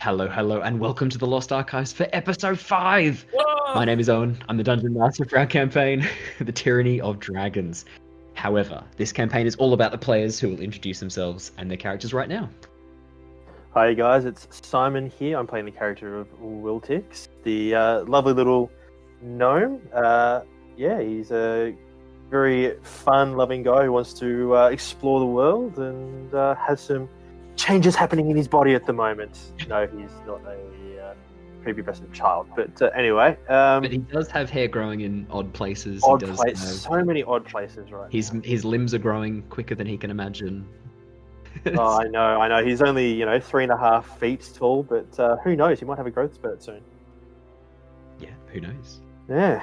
Hello, hello, and welcome to the Lost Archives for episode 5! Whoa! My name is Owen, I'm the Dungeon Master for our campaign, The Tyranny of Dragons. However, this campaign is all about the players who will introduce themselves and their characters right now. Hi guys, it's Simon here. I'm playing the character of Wiltix, the lovely little gnome. He's a very fun-loving guy who wants to explore the world and has some changes happening in his body at the moment. No, he's not a prepubescent child, but anyway. But he does have hair growing in odd places. So many odd places right now. His limbs are growing quicker than he can imagine. Oh, I know. He's only, 3.5 feet tall, but who knows? He might have a growth spurt soon. Yeah, who knows? Yeah.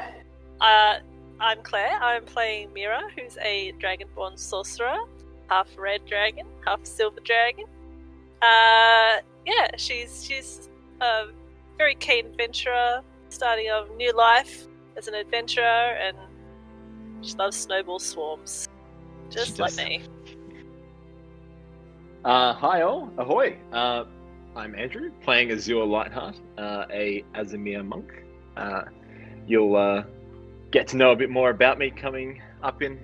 I'm Claire. I'm playing Mira, who's a Dragonborn sorcerer, half red dragon, half silver dragon. She's a very keen adventurer, starting a new life as an adventurer, and she loves snowball swarms, just like me. Hi all, ahoy! I'm Andrew, playing Azure Lightheart, a Aasimar monk. You'll get to know a bit more about me coming up in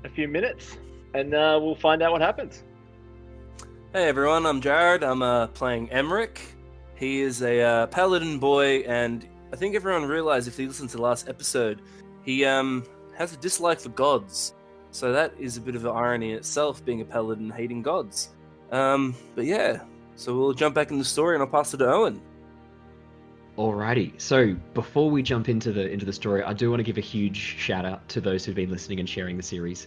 a few minutes, and we'll find out what happens. Hey everyone, I'm Jared. I'm playing Emeric. He is a Paladin boy, and I think everyone realized if they listened to the last episode, he has a dislike for gods. So that is a bit of an irony in itself, being a paladin hating gods. So we'll jump back in the story and I'll pass it to Owen. Alrighty, so before we jump into the story, I do want to give a huge shout out to those who've been listening and sharing the series.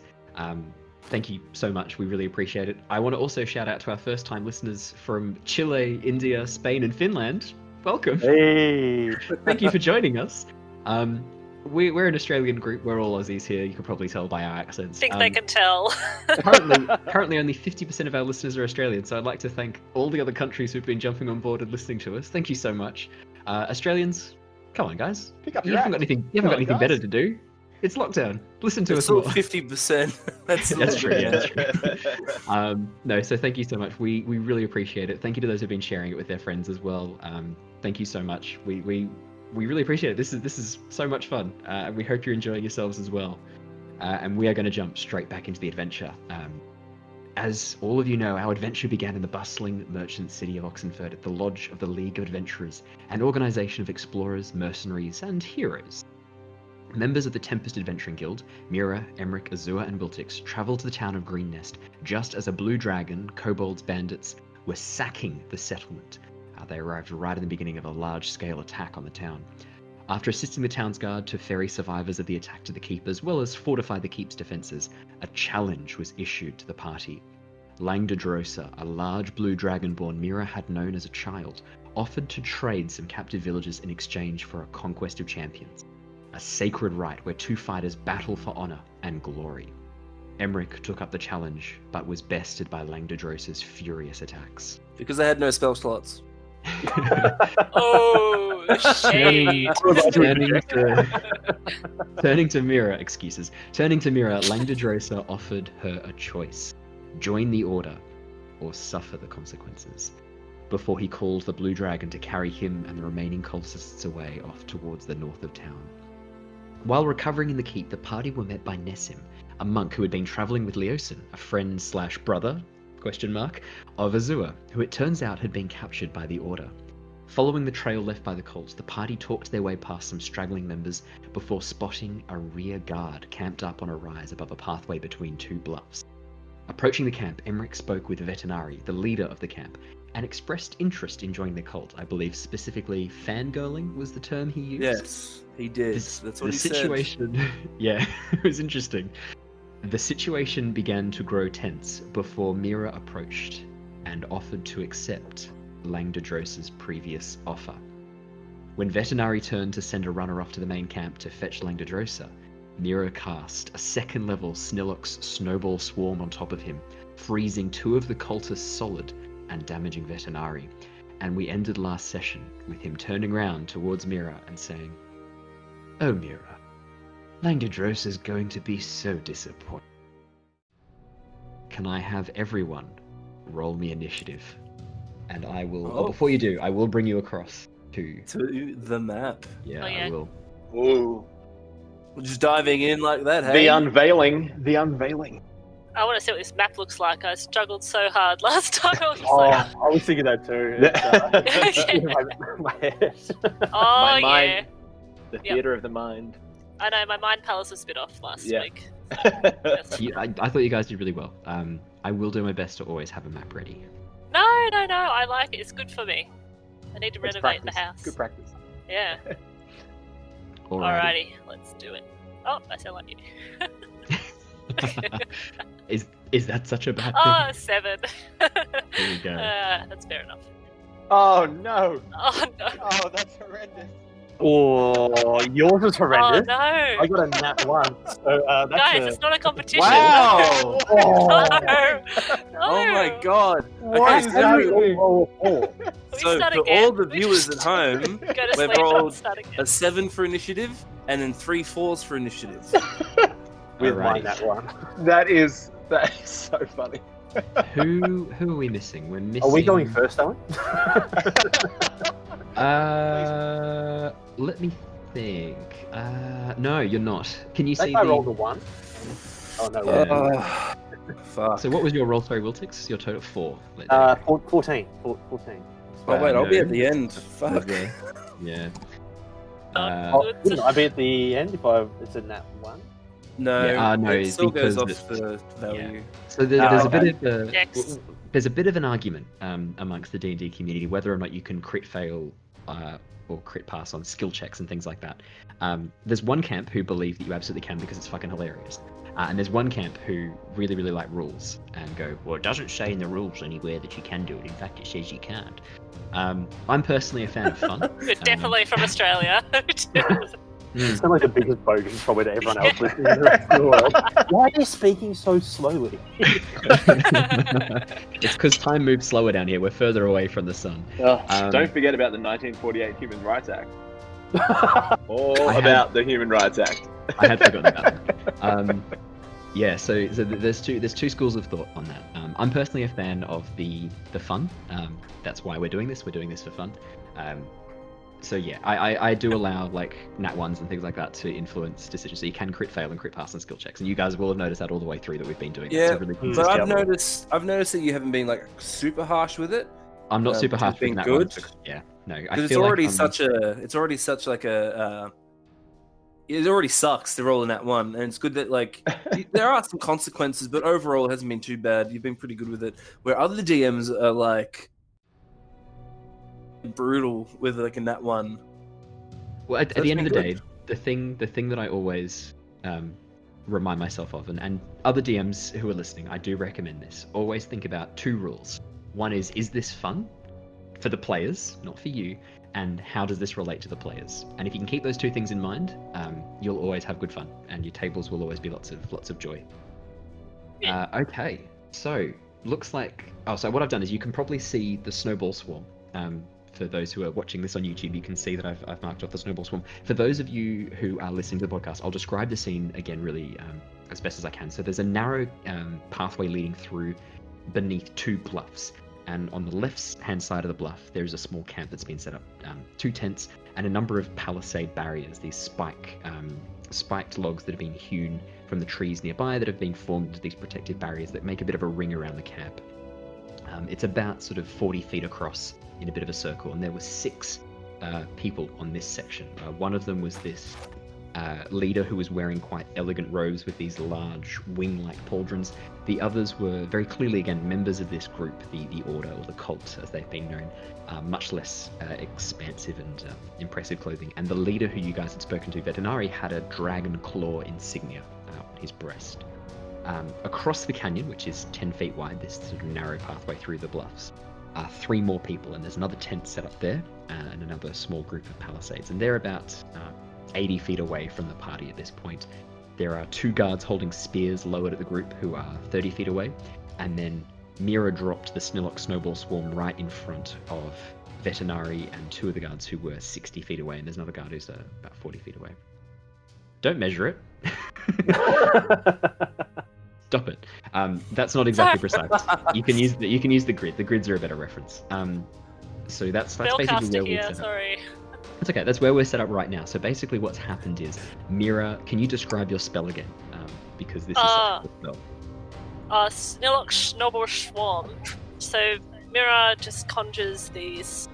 Thank you so much, we really appreciate it. I want to also shout out to our first time listeners from Chile, India, Spain and Finland. Welcome. Hey! Thank you for joining us. We're an Australian group. We're all Aussies here. You can probably tell by our accents. I think they can tell. currently, only 50% of our listeners are Australian, so I'd like to thank all the other countries who've been jumping on board and listening to us. Thank you so much. Australians, come on, guys. You haven't got anything better to do. It's lockdown. Listen to us more. 50%. That's true. Yeah, that's true. So thank you so much. We really appreciate it. Thank you to those who've been sharing it with their friends as well. Thank you so much. We really appreciate it. This is so much fun. We hope you're enjoying yourselves as well. And we are going to jump straight back into the adventure. As all of you know, our adventure began in the bustling merchant city of Oxenford at the lodge of the League of Adventurers, an organization of explorers, mercenaries, and heroes. Members of the Tempest Adventuring Guild, Mira, Emeric, Azure, and Wiltix, traveled to the town of Green Nest just as a blue dragon, kobolds, bandits were sacking the settlement. They arrived right in the beginning of a large-scale attack on the town. After assisting the town's guard to ferry survivors of the attack to the keep, as well as fortify the keep's defences, a challenge was issued to the party. Langdedrosa, a large blue dragonborn Mira had known as a child, offered to trade some captive villagers in exchange for a conquest of champions. A sacred rite where two fighters battle for honour and glory. Emeric took up the challenge, but was bested by Langdedrosa's furious attacks. Because they had no spell slots. Oh, shade. Turning to Mira, Langdedrosa offered her a choice. Join the Order, or suffer the consequences, before he called the Blue Dragon to carry him and the remaining cultists away off towards the north of town. While recovering in the keep, the party were met by Nessim, a monk who had been travelling with Leosin, a friend/brother, of Azure, who it turns out had been captured by the Order. Following the trail left by the cults, the party talked their way past some straggling members before spotting a rear guard camped up on a rise above a pathway between two bluffs. Approaching the camp, Emeric spoke with Vetinari, the leader of the camp, and expressed interest in joining the cult. I believe specifically fangirling was the term he used. Yes, he did. That's what he said. Yeah, it was interesting. The situation began to grow tense before Mira approached and offered to accept Langdedrosa's previous offer. When Vetinari turned to send a runner off to the main camp to fetch Langdedrosa, Mira cast a second-level Snillox snowball swarm on top of him, freezing two of the cultists solid and damaging Vetinari. And we ended last session with him turning round towards Mira and saying, "Oh Mira, Langdedrosa's going to be so disappointed. Can I have everyone roll me initiative?" and I will. Oh. Before you do, I will bring you across to the map. Yeah, Oh, yeah. I will. Ooh. We're just diving in like that, hey? The unveiling. The unveiling. I want to see what this map looks like. I struggled so hard last time. I was just Oh, like, I was thinking that too. My head. oh, My yeah. mind. The Yep. theater of the mind. I know, my mind palace was a bit off last Yeah. week. Yes. I thought you guys did really well. I will do my best to always have a map ready. No, I like it. It's good for me. I need to It's renovate the practice. house. Good practice. Yeah. Alrighty. Alrighty, let's do it. Oh, I sound like you. Is that such a bad thing? Oh, 7. There we go. That's fair enough. Oh no! Oh no. Oh, that's horrendous. Oh, yours was Oh horrendous. no. I got a nat 1. So that's Guys, a... it's not a competition. Wow! Oh, No. Oh my god! What Okay, is so- that? We So, start for again. all the viewers at home, Go to we've sleep rolled and start again. a 7 for initiative, and then 3 4s for initiative. With my Alrighty. nat 1. That is so funny. Who are we missing? We're missing. Are we going first, Owen? Let me think. No, you're not. Can you I see think I the? rolled a 1. Oh no. Yeah. Fuck. So what was your roll? Sorry, Wiltix. Your total 4. Let me- 14. Oh wait, I'll be no. at the end. Fuck. Okay. Yeah. Oh, Good. wouldn't I be at the end if it's a nat 1? No, Yeah, no, it still goes because off the value. So there's a okay. bit of Dex. there's a bit of an argument amongst the D&D community whether or not you can crit fail or crit pass on skill checks and things like that. There's one camp who believe that you absolutely can because it's fucking hilarious. And there's one camp who really, really like rules and go, well, it doesn't say in the rules anywhere that you can do it. In fact, it says you can't. I'm personally a fan of fun. Definitely from Australia. You sound like the biggest bogan probably to everyone else listening to the rest of the world. Why are you speaking so slowly? It's because time moves slower down here. We're further away from the sun. Don't forget about the 1948 Human Rights Act. All I had- about the Human Rights Act. I had forgotten about that. Yeah, so there's two schools of thought on that. I'm personally a fan of the fun. That's why we're doing this. We're doing this for fun. So yeah, I do allow like nat 1s and things like that to influence decisions. So you can crit fail and crit pass on skill checks, and you guys will have noticed that all the way through that we've been doing. Yeah, That's a really but consistent- I've noticed that you haven't been like super harsh with it. I'm not super it's harsh been with nat good. 1s because- Yeah, no, I Because it's feel like already I'm- such like a it already sucks to roll in that one, and it's good that like there are some consequences, but overall it hasn't been too bad. You've been pretty good with it. Where other DMs are like brutal with like a nat 1. Well, at That's the end of the been day, good. the thing that I always remind myself of, and other DMs who are listening, I do recommend this. Always think about 2 rules. One is this fun for the players, not for you? And how does this relate to the players? And if you can keep those 2 things in mind, you'll always have good fun, and your tables will always be lots of joy. Okay, so looks like so what I've done is you can probably see the snowball swarm. For those who are watching this on YouTube, you can see that I've marked off the snowball swarm. For those of you who are listening to the podcast, I'll describe the scene again really as best as I can. So there's a narrow pathway leading through beneath 2 bluffs. And on the left-hand side of the bluff, there's a small camp that's been set up. 2 tents and a number of palisade barriers, these spiked logs that have been hewn from the trees nearby that have been formed into these protective barriers that make a bit of a ring around the camp. It's about sort of 40 feet across in a bit of a circle, and there were 6 people on this section. One of them was this leader who was wearing quite elegant robes with these large wing-like pauldrons. The others were very clearly, again, members of this group, the Order, or the Cult, as they've been known, much less expansive and impressive clothing. And the leader who you guys had spoken to, Vetinari, had a dragon claw insignia on his breast. Across the canyon, which is 10 feet wide, this sort of narrow pathway through the bluffs, 3 more people, and there's another tent set up there, and another small group of palisades. And they're about 80 feet away from the party at this point. There are 2 guards holding spears lowered at the group who are 30 feet away, and then Mira dropped the Snillock snowball swarm right in front of Vetinari and 2 of the guards who were 60 feet away, and there's another guard who's about 40 feet away. Don't measure it. Stop it. That's not exactly precise. You can use the grid. The grids are a better reference. So that's basically where we're set up. Sorry. That's okay. That's where we're set up right now. So basically, what's happened is, Mira, can you describe your spell again? Because this is such a cool spell. Snillock Schnobble Schwarm. So Mira just conjures these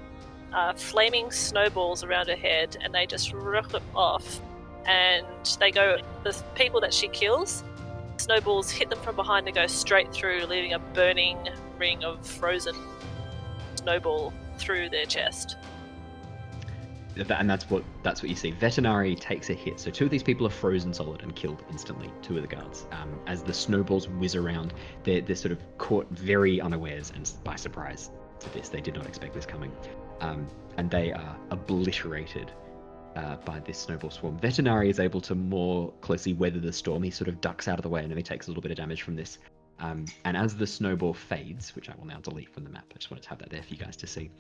flaming snowballs around her head, and they just rip it off. And they go, the people that she kills, snowballs hit them from behind and go straight through, leaving a burning ring of frozen snowball through their chest. And that's what you see. Veterinary takes a hit. So 2 of these people are frozen solid and killed instantly. 2 of the guards. As the snowballs whiz around, they're sort of caught very unawares and by surprise to this. They did not expect this coming. And they are obliterated by this snowball swarm. Veterinary is able to more closely weather the storm. He sort of ducks out of the way and then he takes a little bit of damage from this. And as the snowball fades, which I will now delete from the map, I just wanted to have that there for you guys to see,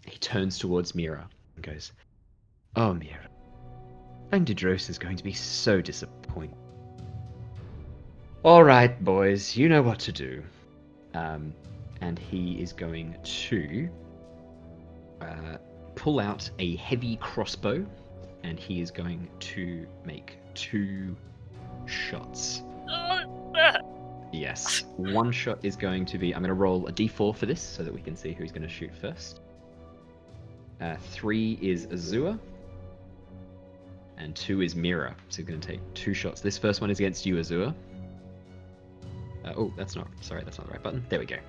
he turns towards Mira and goes, "Oh, Mira, Langdidros is going to be so disappointed. All right, boys, you know what to do." And he is going to pull out a heavy crossbow, and he is going to make 2 shots. Yes, 1 shot is going to be, I'm going to roll a d4 for this so that we can see who's going to shoot first. 3 is Azure, and 2 is Mira. So he's going to take 2 shots. This first one is against you, Azure. That's not the right button. There we go.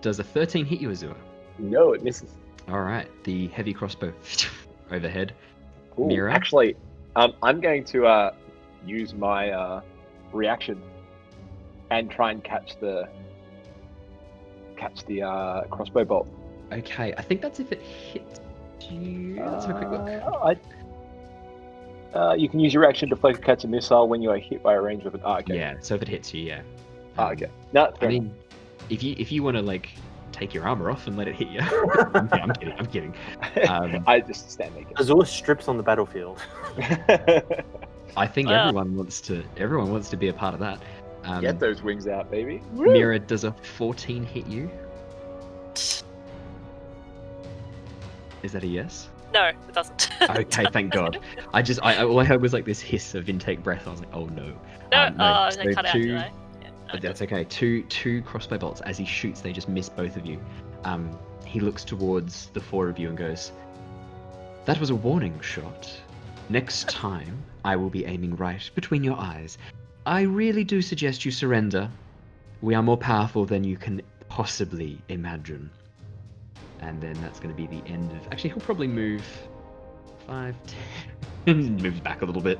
Does a 13 hit you, Azure? No, it misses. All right, the heavy crossbow overhead. Ooh, Mira? actually, I'm going to use my reaction and try and catch the crossbow bolt. Okay, I think that's if it hits you. Let's have a quick look. You can use your action to flank or catch a missile when you are hit by a ranged weapon. Okay. Yeah, so if it hits you, yeah. Okay. No, I mean, if you want to take your armor off and let it hit you, I'm kidding. I just stand there. Azure strips on the battlefield. I think everyone wants to be a part of that. Get those wings out, baby. Mira, does a 14 hit you? Is that a yes? No, it doesn't. Okay, thank God. All I heard was this hiss of intake breath. I was like, oh no. No, so they cut out, did I? But that's okay. Two crossbow bolts. As he shoots, they just miss both of you. He looks towards the 4 of you and goes, "That was a warning shot. Next time, I will be aiming right between your eyes. I really do suggest you surrender. We are more powerful than you can possibly imagine." And then that's going to be the end of... Actually, he'll probably move 5, 10... moves back a little bit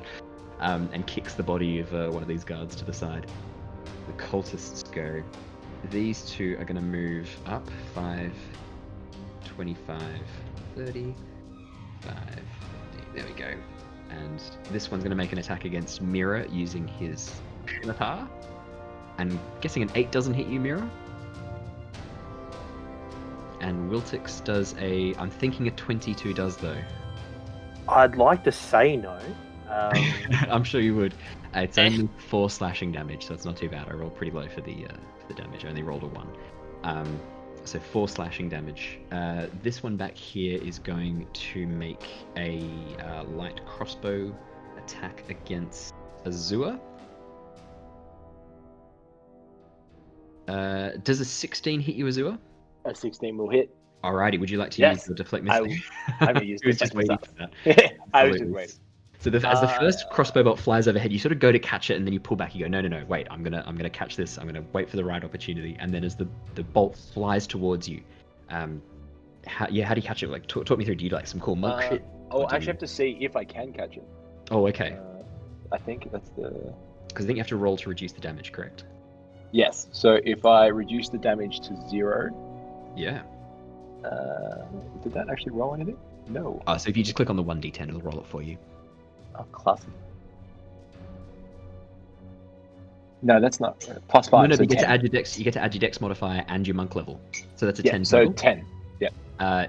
and kicks the body of one of these guards to the side. The cultists go. These 2 are going to move up 5, 25, 30, 5, 50. There we go. And this one's going to make an attack against Mira using his scimitar. And guessing an 8 doesn't hit you, Mira? And Wiltix does I'm thinking a 22 does though. I'd like to say no. I'm sure you would. It's only 4 slashing damage, so it's not too bad. I rolled pretty low for the damage. I only rolled a 1. So 4 slashing damage. This one back here is going to make a light crossbow attack against Azure. Does a 16 hit you, Azure? A 16 will hit. Alrighty, would you like to use your deflect missile? I will use was just waiting for that. I was just waiting. So as the first crossbow bolt flies overhead, you sort of go to catch it, and then you pull back. You go, no, wait, I'm gonna catch this. I'm gonna wait for the right opportunity. And then as the bolt flies towards you, how do you catch it? Talk me through. Do you some cool monk shit? I actually have to see if I can catch it. Oh, okay. I think that's the... Because I think you have to roll to reduce the damage, correct? Yes. So if I reduce the damage to 0... Yeah. Did that actually roll anything? No. So if you just click on the 1d10, it'll roll it for you. Oh, classic. No, that's not +5. No, so you get to add your dex. You get to add your dex modifier and your monk level. So that's a 10. So total. 10. Yeah.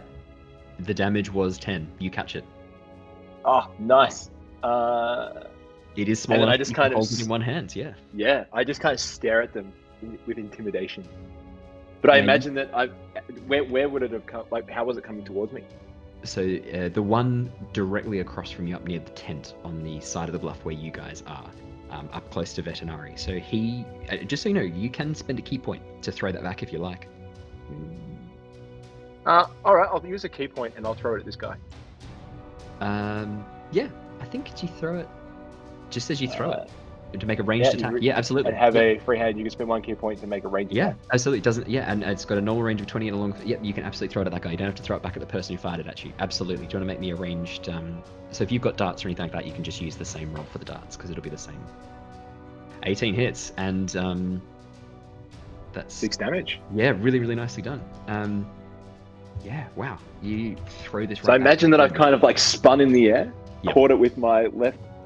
The damage was 10. You catch it. Oh, nice. It is small And then enough I just you can kind of hold it in one hand, yeah. Yeah, I just kind of stare at them with intimidation. But I Yeah, imagine that where would it have come? Like, how was it coming towards me? So the one directly across from you up near the tent on the side of the bluff where you guys are, up close to Veterinary. So he, just so you know, you can spend a key point to throw that back if you like. All right, I'll use a key point and I'll throw it at this guy. Yeah, I think you throw it, just as you throw it. To make a ranged attack? Yeah, absolutely. And have a free hand, you can spend 1 key point to make a ranged attack. Absolutely. It doesn't. Yeah, and it's got a normal range of 20 and a long. Yep, you can absolutely throw it at that guy. You don't have to throw it back at the person who fired it at you. Absolutely. Do you want to make me a ranged? So if you've got darts or anything like that, you can just use the same roll for the darts because it'll be the same. 18 hits, and that's 6 damage. Yeah, really, really nicely done. Yeah, wow. You throw this. So I imagine that I've kind of like spun in the air, Yep. caught it with my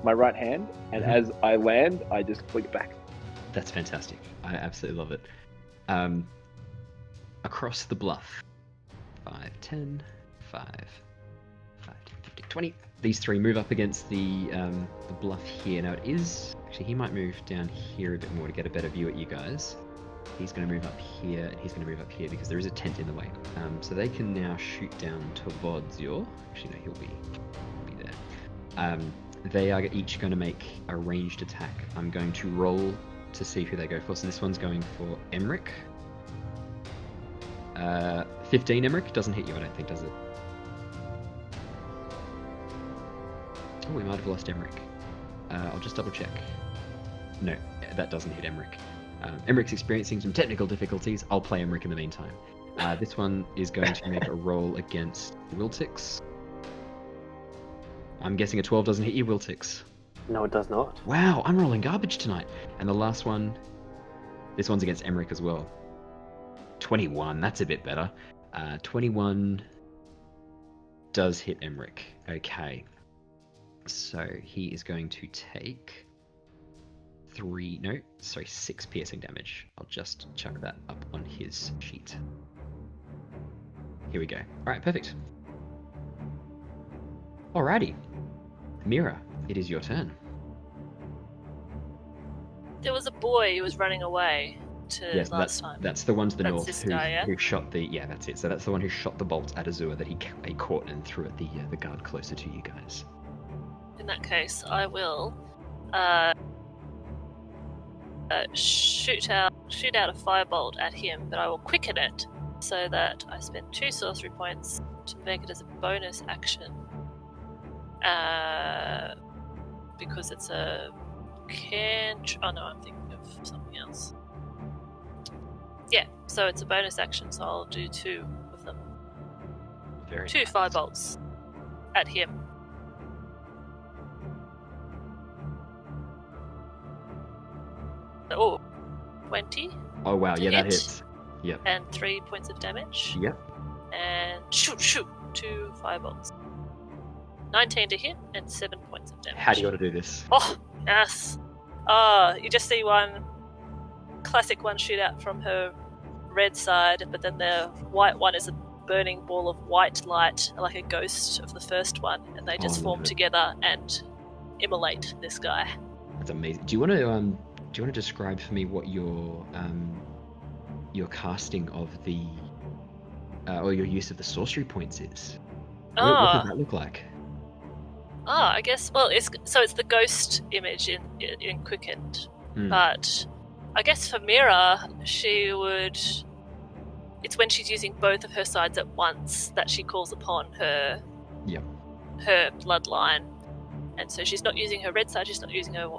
right hand, and as I land, I just flick it back. That's fantastic. I absolutely love it. Across the bluff. 5, 10, 5, 5, 10, 15, 20. These three move up against the bluff here. Now it is... Actually, he might move down here a bit more to get a better view at you guys. He's going to move up here, and he's going to move up here because there is a tent in the way. So they can now shoot down towards your... Actually, no, he'll be there. They are each going to make a ranged attack. I'm going to roll to see who they go for. So this one's going for Emeric. 15 Emeric doesn't hit you, I don't think, does it? Oh, we might have lost Emeric. I'll just double check. No, that doesn't hit Emeric. Emeric's experiencing some technical difficulties. I'll play Emeric in the meantime. This one is going to make a roll against Wiltix. I'm guessing a 12 doesn't hit you, Wiltix. No, it does not. Wow, I'm rolling garbage tonight. And the last one, this one's against Emeric as well. 21, that's a bit better. 21 does hit Emeric. Okay. So he is going to take 6 piercing damage. I'll just chuck that up on his sheet. Here we go. Alright, perfect. Alrighty. Mira, it is your turn. There was a boy who was running away to last time. That's the one to the That's north this who, guy, yeah? who shot the... Yeah, that's it. So that's the one who shot the bolt at Azure that he caught and threw at the guard closer to you guys. In that case, I will shoot out a firebolt at him, but I will quicken it so that I spend 2 sorcery points to make it as a bonus action. Because it's a oh no, I'm thinking of something else. Yeah, so it's a bonus action, so I'll do 2 of them. 2 firebolts at him. Oh, 20. Oh wow, To yeah, that hit. hits. Yep. And 3 points of damage. Yep. And shoot, 2 firebolts. 19 to hit and 7 points of damage. How do you want to do this? Oh, yes. You just see one classic one shoot out from her red side, but then the white one is a burning ball of white light, like a ghost of the first one, and they just form together and immolate this guy. That's amazing. Do you want to describe for me what your casting of the or your use of the sorcery points is? What does that look like? I guess. Well, it's the ghost image in Quickened, but I guess for Mira, she would. It's when she's using both of her sides at once that she calls upon her. Yep. Her bloodline, and so she's not using her red side. She's not using her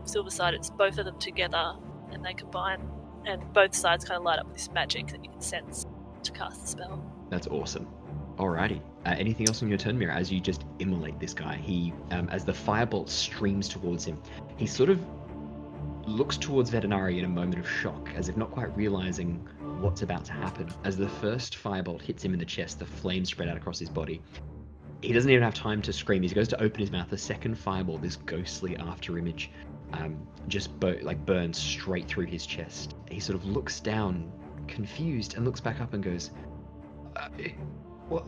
silver side. It's both of them together, and they combine, and both sides kind of light up with this magic that you can sense to cast the spell. That's awesome. Alrighty. Anything else on your turn, Mira? As you just immolate this guy, he, as the firebolt streams towards him, he sort of looks towards Veterinary in a moment of shock, as if not quite realizing what's about to happen. As the first firebolt hits him in the chest, the flames spread out across his body. He doesn't even have time to scream. He goes to open his mouth. The second fireball, this ghostly after image, just burns straight through his chest. He sort of looks down, confused, and looks back up and goes, what?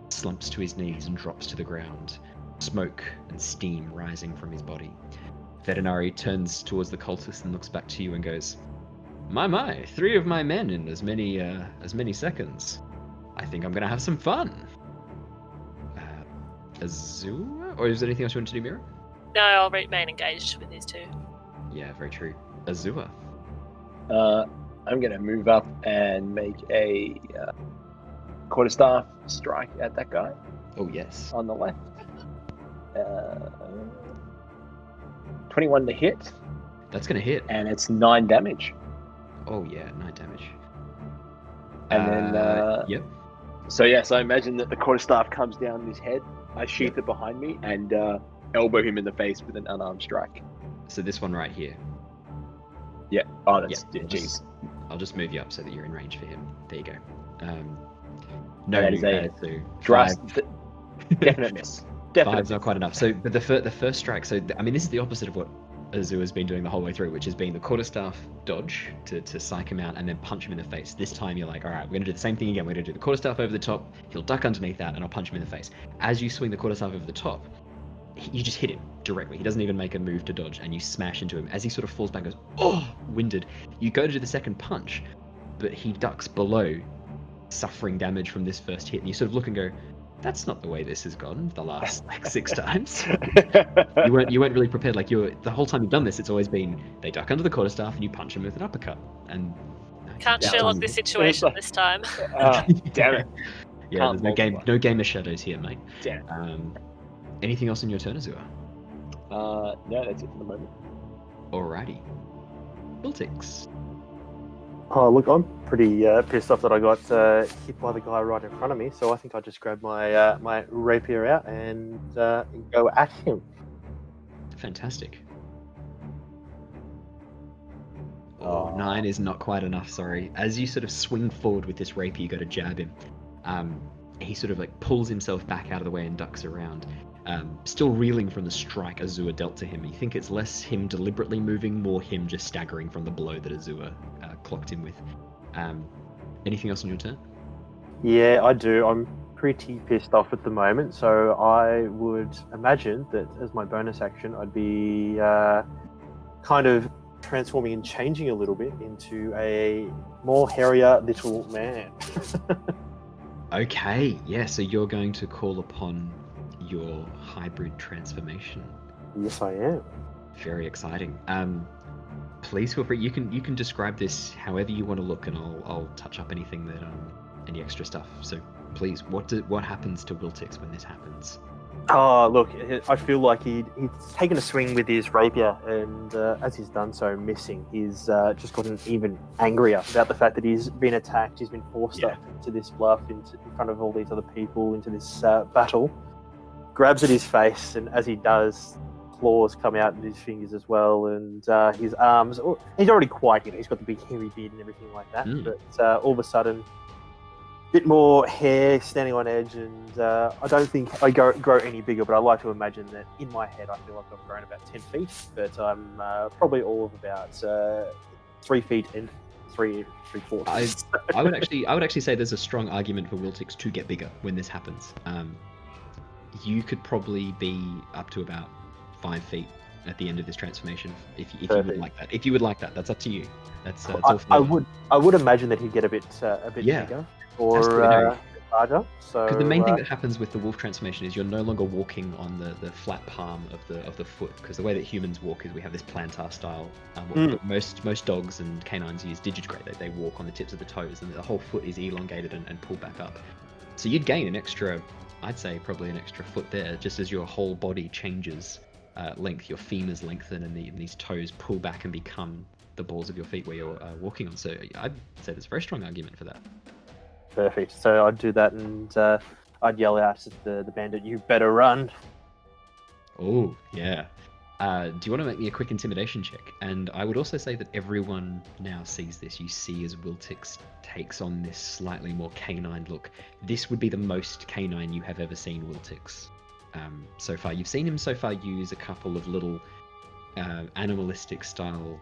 Slumps to his knees and drops to the ground. smoke and steam rising from his body. Veterinary turns towards the cultist and looks back to you and goes, My, 3 of my men in as many seconds. I think I'm gonna have some fun. Azure? Or is there anything else you want to do, Mira? No, I'll remain engaged with these 2. Yeah, very true. Azure. I'm gonna move up and make a quarterstaff strike at that guy Oh, yes. on the left. 21 to hit, That's gonna hit. and it's 9 damage. Oh, yeah, 9 damage. And then, Yep. So I imagine that the quarterstaff comes down his head. I sheath it behind me and elbow him in the face with an unarmed strike. So this one right here. Yeah. Oh, that's Yeah, jeez. I'll just move you up so that you're in range for him. There you go. That is a so Drastic, definite miss. Definite. Five's not quite enough. So, but the first strike. So, I mean, this is the opposite of what Azure has been doing the whole way through, which has been the quarterstaff dodge to psych him out and then punch him in the face. This time, you're like, all right, we're gonna do the same thing again. We're gonna do the quarterstaff over the top. He'll duck underneath that, and I'll punch him in the face. As you swing the quarterstaff over the top, you just hit him directly. He doesn't even make a move to dodge, and you smash into him. As he sort of falls back, and goes, oh, winded. You go to do the second punch, but he ducks below, suffering damage from this first hit, and you sort of look and go, that's not the way this has gone the last like 6 times. You weren't really prepared. Like the whole time you've done this, it's always been they duck under the quarterstaff and you punch him with an uppercut. And Can't Sherlock this situation this time. Damn it. Yeah, there's no game of shadows here, mate. Damn it. Anything else in your turn, Azure? No, that's it for the moment. Alrighty. Wiltix. Oh, look, I'm pretty pissed off that I got hit by the guy right in front of me, so I think I'll just grab my my rapier out and go at him. Fantastic. Oh, 9 is not quite enough, sorry. As you sort of swing forward with this rapier, you go to jab him. He sort of like pulls himself back out of the way and ducks around. Still reeling from the strike Azure dealt to him. You think it's less him deliberately moving, more him just staggering from the blow that Azure clocked him with. Anything else on your turn? Yeah, I do. I'm pretty pissed off at the moment, so I would imagine that as my bonus action, I'd be kind of transforming and changing a little bit into a more hairier little man. Okay, yeah, so you're going to call upon your hybrid transformation. Yes, I am. Very exciting. Please feel free. You can describe this however you want to look, and I'll touch up anything that any extra stuff. So please, what happens to Wiltix when this happens? Oh, look, I feel like he's taken a swing with his rapier, and as he's done so, missing, he's just gotten even angrier about the fact that he's been attacked, he's been forced up into this bluff, in front of all these other people, into this battle. Grabs at his face, and as he does, claws come out in his fingers as well, and his arms. He's already quite, he's got the big hairy beard and everything like that, but all of a sudden, bit more hair standing on edge, and I don't think I grow any bigger, but I like to imagine that in my head I feel like I've grown about 10 feet, but I'm probably all of about 3 feet and 3/4. I would actually say there's a strong argument for Wiltix to get bigger when this happens. You could probably be up to about 5 feet at the end of this transformation if you would like that. If you would like that, that's up to you. That's I would imagine that he'd get a bit bigger or larger. So because the main thing that happens with the wolf transformation is you're no longer walking on the flat palm of the foot, because the way that humans walk is we have this plantar style. Most dogs and canines use digitigrade. They walk on the tips of the toes, and the whole foot is elongated and pulled back up. So you'd gain an extra, I'd say probably an extra foot there, just as your whole body changes length. Your femurs lengthen and these toes pull back and become the balls of your feet where you're walking on. So I'd say there's a very strong argument for that. Perfect. So I'd do that, and I'd yell out at the bandit, "You better run!" Oh, yeah. Do you want to make me a quick intimidation check? And I would also say that everyone now sees this. You see as Wiltix takes on this slightly more canine look. This would be the most canine you have ever seen Wiltix so far. You've seen him so far use a couple of little animalistic style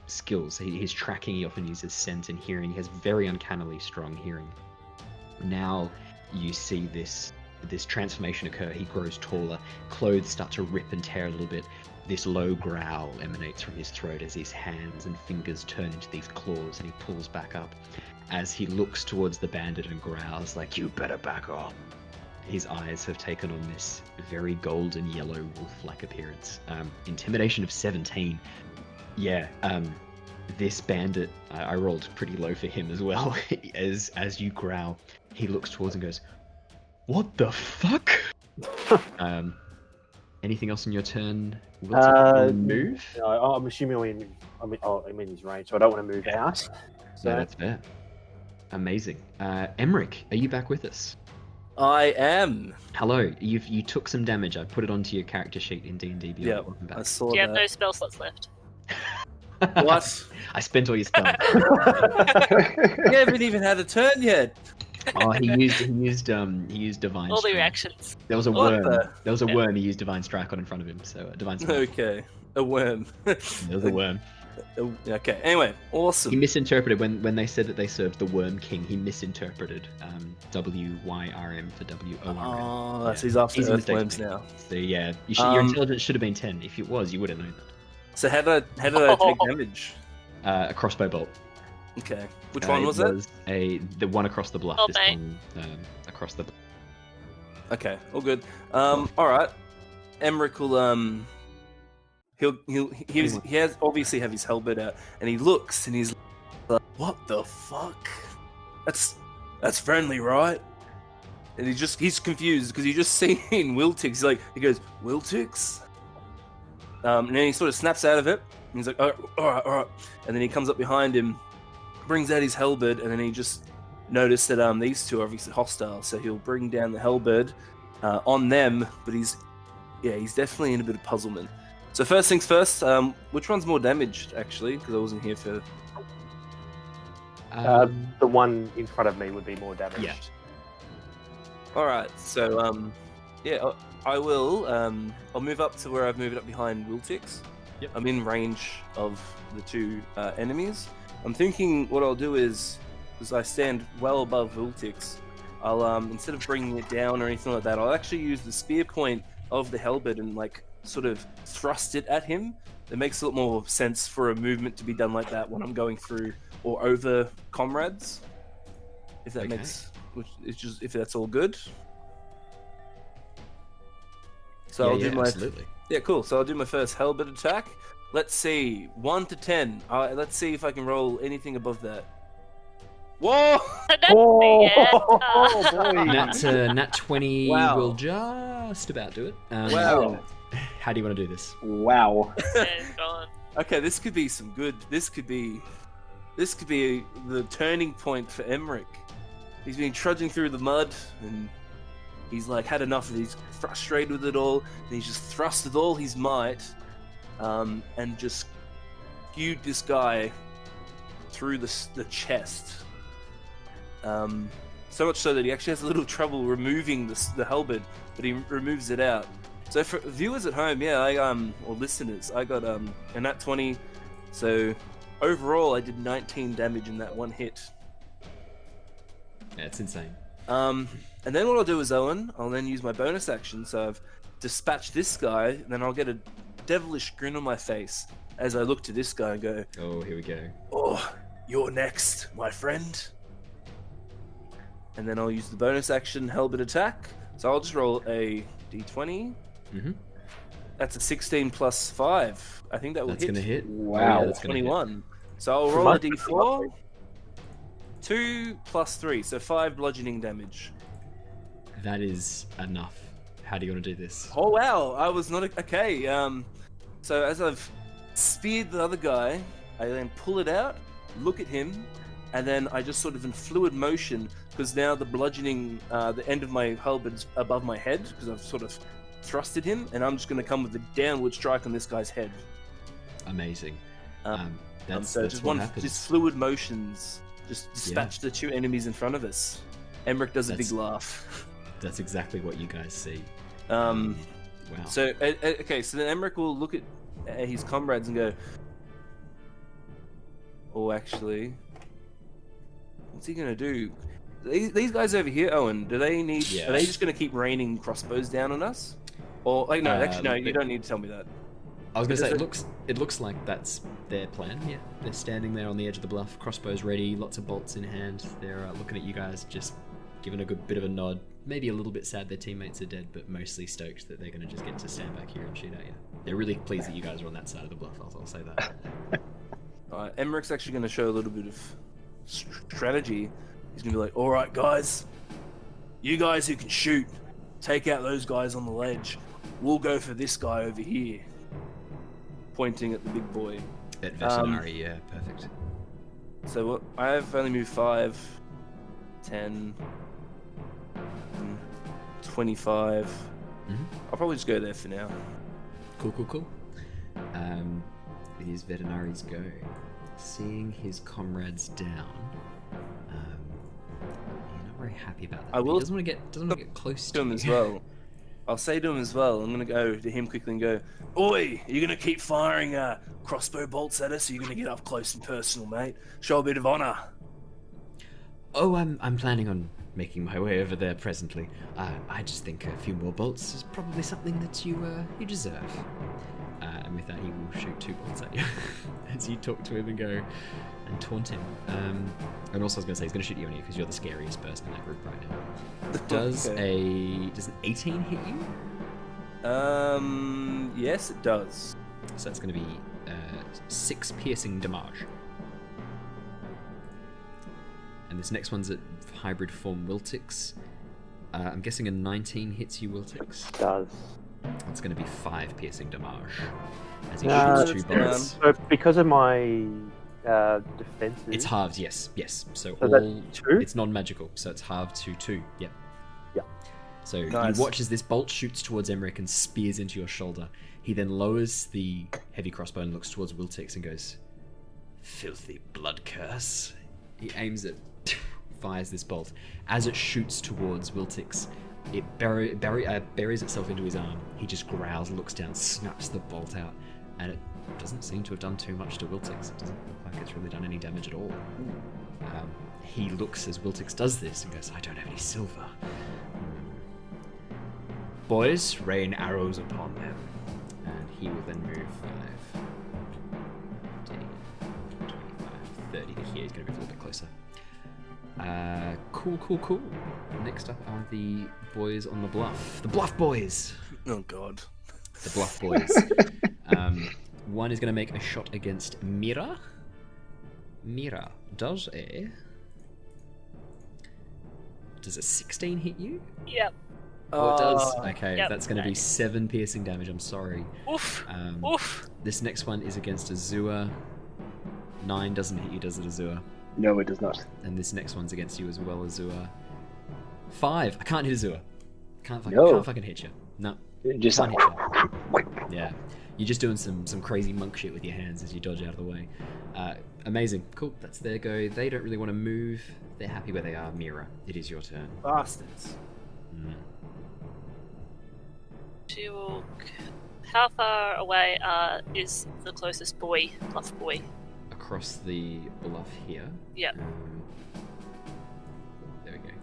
skills. His tracking, he often uses scent and hearing. He has very uncannily strong hearing. Now you see this this transformation occur. He grows taller, clothes start to rip and tear a little bit. This low growl emanates from his throat as his hands and fingers turn into these claws, and he pulls back up as he looks towards the bandit and growls like, "You better back off." His eyes have taken on this very golden yellow wolf-like appearance. Intimidation of 17. Yeah, this bandit, I rolled pretty low for him as well. as you growl, he looks towards and goes, "What the fuck?" Anything else on your turn? Move? No, I'm assuming I'm in his range, so I don't want to move out. So No, that's fair. Amazing. Emeric, are you back with us? I am. Hello. You took some damage. I put it onto your character sheet in D&D Beyond. Yeah, Welcome back. I saw You have that. no spell slots left. What? I spent all your spells. You haven't even had a turn yet. Oh, he used divine. All the strike. reactions. There was a What worm. the- There was a worm. He used divine strike on in front of him. So divine strike. Okay, a worm. There was a worm. Okay. Anyway, He awesome. misinterpreted when they said that they served the Worm King. He misinterpreted WYRM for WORM. Oh, so he's after Easy mistake to earthworms make. now. So yeah, your intelligence should have been 10. If it was, you would have known that. So how did I take damage? A crossbow bolt. Okay. Which one was it? The one across the bluff. Oh, This mate. one across the. Okay, all good. All right. Emeric will he has obviously have his helmet out, and he looks and he's like, "What the fuck? That's friendly, right?" And he's confused because he just seen Wiltix. He goes, "Wiltix?" And then he sort of snaps out of it. And he's like, all right. And then he comes up behind him, brings out his halberd, and then he just noticed that these two are obviously hostile, so he'll bring down the halberd on them. But he's definitely in a bit of puzzlement. So first things first, which one's more damaged actually? Because I wasn't here for. the one in front of me would be more damaged. Yeah. All right, so I will. I'll move up to where I've moved up behind Wiltix. Yep. I'm in range of the two enemies. I'm thinking what I'll do is, because I stand well above Wiltix, I'll instead of bringing it down or anything like that, I'll actually use the spear point of the halberd and sort of thrust it at him. It makes a lot more sense for a movement to be done like that when I'm going through or over comrades. If that Okay. if that's all good. So I'll do my absolutely. Yeah, cool. So I'll do my first halberd attack. Let's see, 1 to 10. Let's see if I can roll anything above that. Whoa! Nat 20 Wow. will just about do it. Wow. How do you want to do this? Wow. It's gone. Okay, this could be some good. This could be the turning point for Emeric. He's been trudging through the mud and he's had enough of it. He's frustrated with it all, and he's just thrust with all his might, and just skewed this guy through the chest. So much so that he actually has a little trouble removing the halberd, but he removes it out. So for viewers at home, or listeners, I got a nat 20. So overall, I did 19 damage in that one hit. Yeah, it's insane. And then what I'll do is, Owen, I'll then use my bonus action. So I've dispatched this guy, and then I'll get a devilish grin on my face as I look to this guy and go, Oh, here we go. "Oh, you're next, my friend." And then I'll use the bonus action halberd attack. So I'll just roll a d20. Mm-hmm. That's a 16 plus 5. I think that will That's hit. gonna hit. Wow. Oh, yeah, that's gonna hit. 21. So I'll roll a d4. 2 plus 3, so 5 bludgeoning damage. That is enough. How do you want to do this? Oh wow, I was not okay. So as I've speared the other guy, I then pull it out, look at him, and then I just sort of in fluid motion, because now the bludgeoning, the end of my halberd's above my head, because I've sort of thrusted him, and I'm just going to come with a downward strike on this guy's head. Amazing. So That's what happens. just fluid motions, just dispatch the two enemies in front of us. Emeric does a big laugh. That's exactly what you guys see. Wow. Wow. So okay, so then Emeric will look at his comrades and go, "Oh, actually, what's he gonna do? These guys over here, Owen, do they need? Yeah. Are they just going to keep raining crossbows down on us? Or like no, actually no, you don't need to tell me that. I was going to say, Is it looks like that's their plan. Yeah, they're standing there on the edge of the bluff, crossbows ready, lots of bolts in hand. They're looking at you guys, just giving a good bit of a nod. Maybe a little bit sad their teammates are dead, but mostly stoked that they're going to just get to stand back here and shoot at you. They're really pleased that you guys are on that side of the bluff. I'll say that. Emeric's actually going to show a little bit of strategy. He's going to be like, "All right, guys, you guys who can shoot, take out those guys on the ledge. We'll go for this guy over here." Pointing at the big boy. That veterinary, yeah, perfect. So what? I've only moved 5, 10, 25. Mm-hmm. I'll probably just go there for now. Cool. These veterinaries go. Seeing his comrades down, you're not very happy about that. I will. He doesn't want to get close to him you. as well. I'll say to him as well. I'm gonna go to him quickly and go, "Oi, you're gonna keep firing crossbow bolts at us. Or you're gonna get up close and personal, mate. Show a bit of honor." Oh, I'm planning on making my way over there presently. I just think a few more bolts is probably something that you deserve. And with that, he will shoot 2 bolts at you as you talk to him and go and taunt him. And also, I was going to say, he's going to shoot you on you because you're the scariest person in that group right now. Does an 18 hit you? Yes, it does. So that's going to be 6 piercing damage. And this next one's at hybrid form Wiltix. I'm guessing a 19 hits you, Wiltix. It does. It's going to be 5 piercing damage as he shoots 2 bolts. So because of my defenses, It's halved, yes. So So all that's 2? it's non-magical, so it's halved to 2. Yep. Yeah. So Nice. you watch as this bolt shoots towards Emeric and spears into your shoulder. He then lowers the heavy crossbow and looks towards Wiltix and goes, "Filthy blood curse." He aims it, fires this bolt. As it shoots towards Wiltix, it buries itself into his arm. He just growls, looks down, snaps the bolt out, and it doesn't seem to have done too much to Wiltix. It doesn't look like it's really done any damage at all. He looks as Wiltix does this and goes, "I don't have any silver. Boys, rain arrows upon them." And he will then move 5, 10, 25, 30 to here. He's going to move a little bit closer. Cool. Next up are the boys on the bluff. The bluff boys! Oh god. The bluff boys. One is going to make a shot against Mira. Mira does a 16 hit you? Yep. Oh, it does? Okay, Yep. that's going to be 7 piercing damage, I'm sorry. Oof. Oof. This next one is against Azure. 9 doesn't hit you, does it, Azure? No, it does not. And this next one's against you as well, Azure. 5. I can't hit Azure. Can't fucking hit you. No. Just Can't like... hit you. Yeah. You're just doing some crazy monk shit with your hands as you dodge out of the way. Amazing. Cool. That's their go. They don't really want to move. They're happy where they are. Mira, it is your turn. Bastards. She will. How far away is the closest boy, bluff boy? Across the bluff here. Yep. There we go.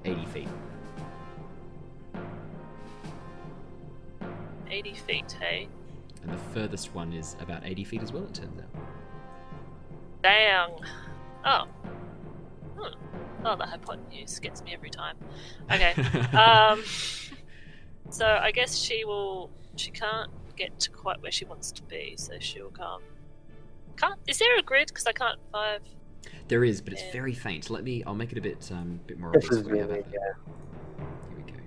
80 feet. 80 feet, hey? And the furthest one is about 80 feet as well, it turns out. Dang. Oh. Oh, the hypotenuse gets me every time. Okay. So I guess she can't get to quite where she wants to be, so she'll come. Is there a grid? Because I can't 5. There is, but it's very faint. I'll make it a bit more obvious for you. How about that? Here we go.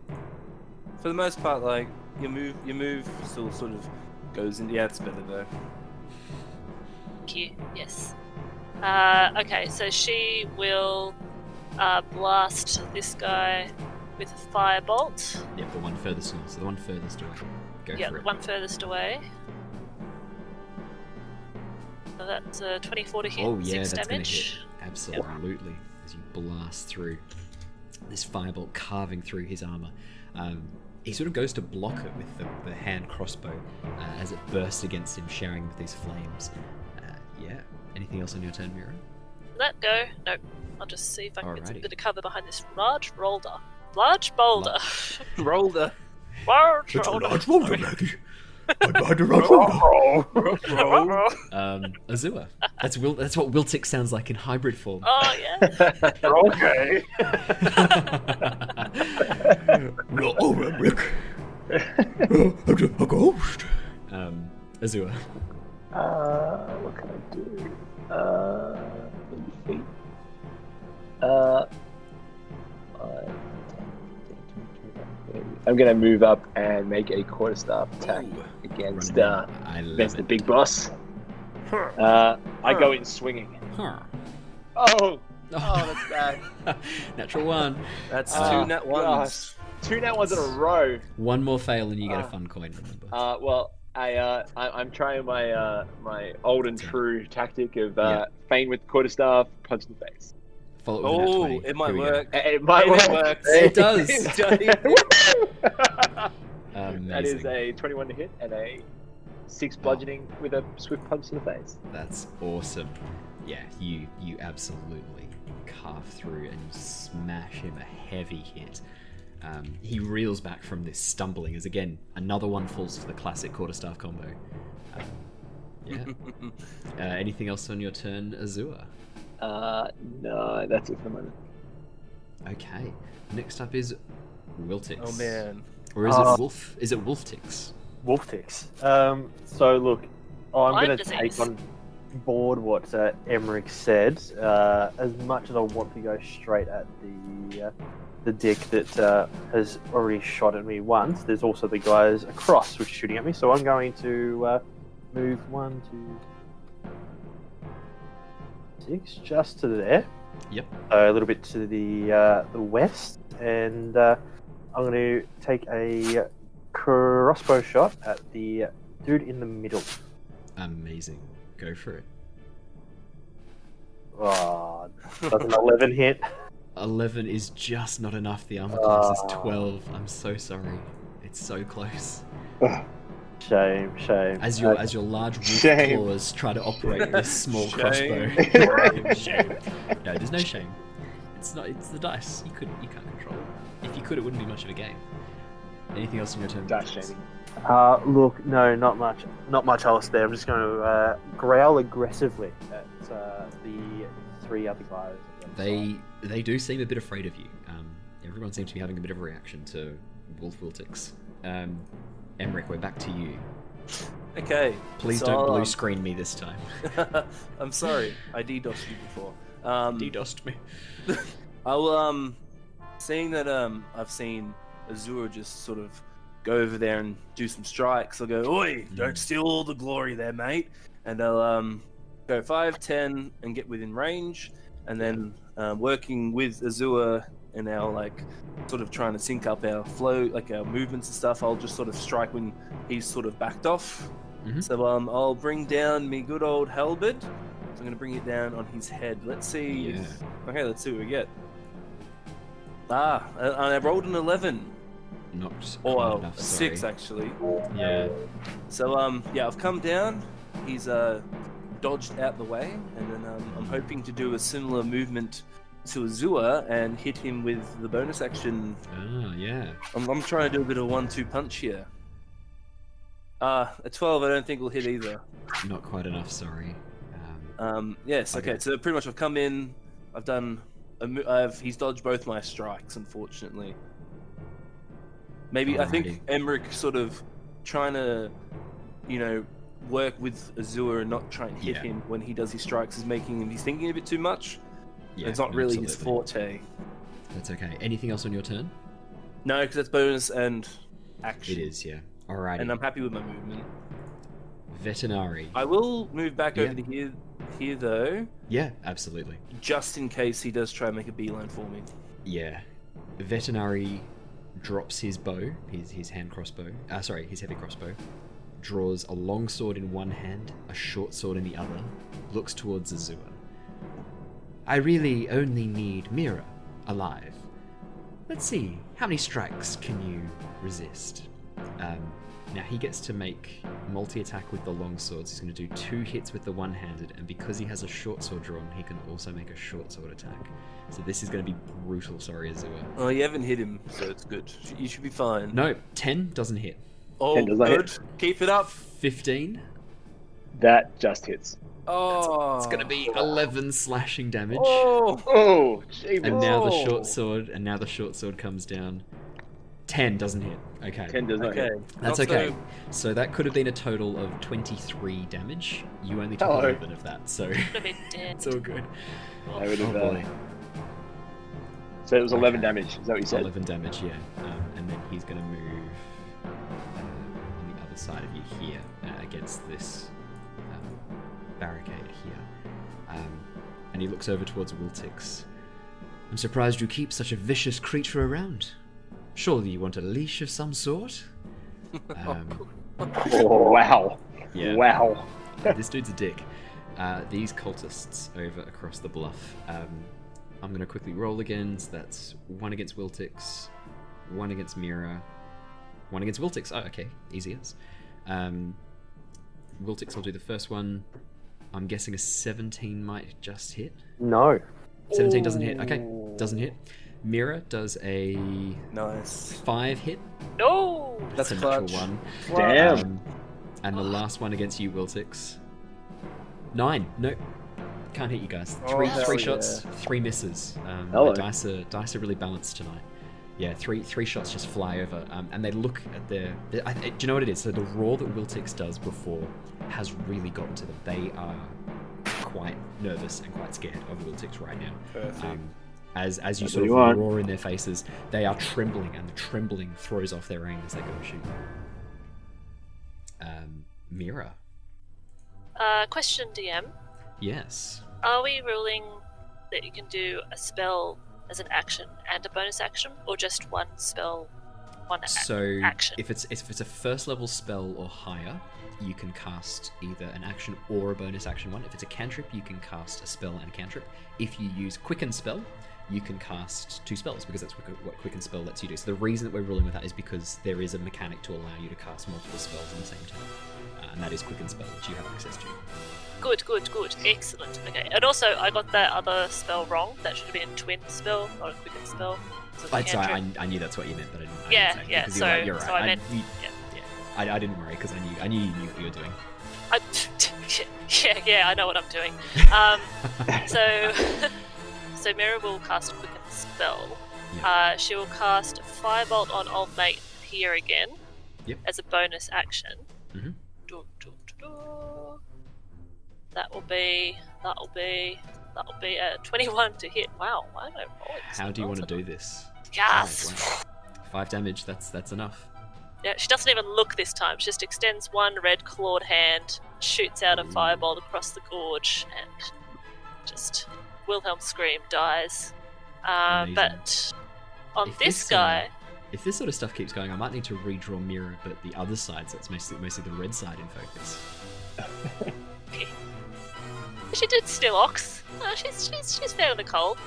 For the most part, like your move still sort of goes in. Yeah, it's better though. Thank you. Yes. Okay, so she will blast this guy with a firebolt. Yep, the one furthest north. So the one furthest away. Go Yeah, for the it. one furthest away. So that's 24 to hit, Oh yeah, 6 that's going to damage. hit. Absolutely. As you blast through this firebolt carving through his armor. He sort of goes to block it with the hand crossbow as it bursts against him, sharing with these flames. Yeah. Anything else on your turn, Mira? that go. Nope. I'll just see if I can get some Alrighty. bit of cover behind this large boulder. Large boulder. Roller. Large It's a boulder. large boulder, Maggie. I'm behind a large boulder. Azure. That's what Wiltix sounds like in hybrid form. Oh, yeah. Okay. Oh, Emeric. I'm just a ghost. Azure. What can I do? Let me think. I'm gonna move up and make a quarterstaff attack against the big boss. I go in swinging. Oh, that's bad. Natural one. That's Oh, two net ones. gosh. 2 net ones in a row. One more fail and you get a fun coin, remember. Well, I'm trying my my old and true tactic of feign with quarterstaff, punch in the face. Follow it with a nat 20. It might Here we work. It might It work. works. It does. That is Amazing. a 21 to hit and a 6 bludgeoning with a swift punch to the face. That's awesome. Yeah, you absolutely carve through and smash him a heavy hit. He reels back from this stumbling as again another one falls for the classic quarterstaff combo. Yeah. Anything else on your turn, Azure? No, that's it for the moment. Okay. Next up is Wiltix. Oh man. Or is it Wolf? Is it Wolf-Tix? Wolf-Tix. So look, I'm Lyme going to take disease. on board what Emeric said. As much as I want to go straight at the dick that has already shot at me once, there's also the guys across which are shooting at me. So I'm going to move 1, 2, 6, just to there. Yep. A little bit to the west, and I'm going to take a crossbow shot at the dude in the middle. Amazing. Go for it. Oh, that's an 11 hit. 11 is just not enough. The armor class is 12. I'm so sorry. It's so close. Shame. As your large wolf Shame. claws try to operate this small Shame. crossbow. Shame. No, there's no shame. It's not. It's the dice. You can't control it. If you could, it wouldn't be much of a game. Anything else in your turn? Dice shaming. Look, no, not much else there. I'm just going to growl aggressively at the 3 other guys. They do seem a bit afraid of you. Everyone seems to be having a bit of a reaction to Wolf-Tix. Emeric, we're back to you. Okay. Please so don't I'll, blue screen me this time. I'm sorry. I DDoSed you before. DDoSed me. I'll seeing that I've seen Azure just sort of go over there and do some strikes. I'll go, oi, don't steal all the glory there, mate. And I'll go 5, 10 and get within range, and then working with Azure and our like sort of trying to sync up our flow, like our movements and stuff, I'll just sort of strike when he's sort of backed off. Mhm. So I'll bring down me good old halberd. So I'm going to bring it down on his head. Let's see. Yeah. Okay, let's see what we get. I rolled an 11. Not Or quite enough, 6 sorry. actually. Yeah. So yeah, I've come down. He's dodged out the way, and then I'm hoping to do a similar movement to Azure and hit him with the bonus action. Ah, yeah. I'm trying to do a bit of 1-2 punch here. A 12 I don't think will hit either. Not quite enough, sorry. Yes, okay. Okay. So pretty much I've come in. I've done. He's dodged both my strikes, unfortunately. Maybe I think Emeric sort of trying to, work with Azure and not try and hit Yeah. him when he does his strikes is making him. He's thinking a bit too much. Yeah, It's not really his absolutely. forte. That's okay. Anything else on your turn? No, because that's bonus and action. It is, yeah. Alrighty. And I'm happy with my movement. Veterinary. I will move back Yeah. over to here though, Yeah, absolutely. just in case he does try and make a beeline for me. Yeah. Veterinary drops his bow, his hand crossbow. His heavy crossbow. Draws a long sword in one hand, a short sword in the other. Looks towards Azure. I really only need Mira alive. Let's see, how many strikes can you resist? Now he gets to make multi-attack with the long swords. He's going to do 2 hits with the one-handed, and because he has a short sword drawn, he can also make a short sword attack. So this is going to be brutal. Sorry, Azure. Oh, you haven't hit him, so it's good. You should be fine. No, 10 doesn't hit. Oh, 10 doesn't good. hit. Keep it up. 15. That just hits. Oh, It's going to be 11 slashing damage. Oh, Oh, jeez. And now the Oh. short sword comes down. 10 doesn't hit. Okay. 10 does not okay. hit. That's Not okay. So that could have been a total of 23 damage. You only took Hello. 11 of that, so Would have been dead. it's all good. I would Oh have, boy. So it was 11 Okay. damage, is that what you said? 11 damage, yeah. And then he's going to move on the other side of you here against this barricade here. And he looks over towards Wiltix. I'm surprised you keep such a vicious creature around. Surely you want a leash of some sort? Oh, wow. Yeah. Wow. This dude's a dick. These cultists over across the bluff. I'm going to quickly roll again. So that's 1 against Wiltix, 1 against Mira, 1 against Wiltix. Oh, okay. Easy as. Wiltix will do the first one. I'm guessing a 17 might just hit. No. 17 doesn't hit. Okay, doesn't hit. Mira does a nice. 5 hit. No! That's a That's natural clutch. 1. Damn. And the last one against you, Wiltix. 9. Nope. Can't hit you guys. Three hell shots, yeah. 3 misses. Hello. My dice are really balanced tonight. Yeah, three shots just fly over, and they look at do you know what it is? So the roar that Wiltix does before has really gotten to them. They are quite nervous and quite scared of Wiltix right now. Perfect. As you That's sort what of you want. roar in their faces, they are trembling, and the trembling throws off their aim as they go to shoot. Mira. Question, DM. Yes. Are we ruling that you can do a spell as an action and a bonus action, or just one spell, So action? if it's a first level spell or higher, you can cast either an action or a bonus action one. If it's a cantrip, you can cast a spell and a cantrip. If you use Quicken Spell, you can cast 2 spells, because that's what Quicken Spell lets you do. So the reason that we're ruling with that is because there is a mechanic to allow you to cast multiple spells in the same time, and that is Quicken Spell, which you have access to. Good. Excellent. Okay. And also, I got that other spell wrong. That should have been a twin spell, not a quicken spell. So it's a Sorry, cantrip. I knew that's what you meant, but I didn't. Yeah, I didn't say it, yeah, because so- you're right. You're right. so I meant- I didn't worry because I knew you knew what you were doing. Yeah, I know what I'm doing. So Mira will cast a quicken spell. Yeah. She will cast Firebolt on Old Mate here again Yep. as a bonus action. Mhm. That will be a 21 to hit. Wow, why am I rolling? How do you want to do this? Yes. Oh, wow. 5 damage. That's enough. Yeah, she doesn't even look this time. She just extends one red clawed hand, shoots out a firebolt across the gorge, and just Wilhelm scream dies. Amazing. But on If this this, guy, If this sort of stuff keeps going, I might need to redraw Mira, but the other side, so it's mostly the red side in focus. she did still ox. She's fair in the cold.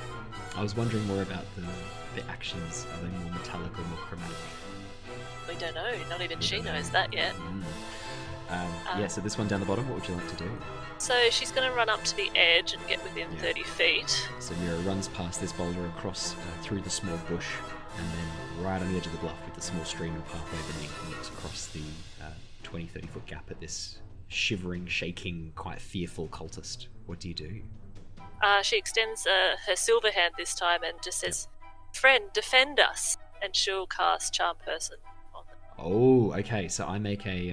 I was wondering more about the actions. Are they more metallic or more chromatic? We don't know. Not even We she don't know. knows that yet. Yeah, so this one down the bottom, what would you like to do? So she's going to run up to the edge and get within Yeah. 30 feet. So Mira runs past this boulder across through the small bush, and then right on the edge of the bluff with the small stream and pathway beneath, and looks across the 20-30 foot gap at this shivering, shaking, quite fearful cultist. What do you do? She extends her silver hand this time and just says, "Friend, defend us," and she'll cast Charm Person on them. Oh, okay. So I make a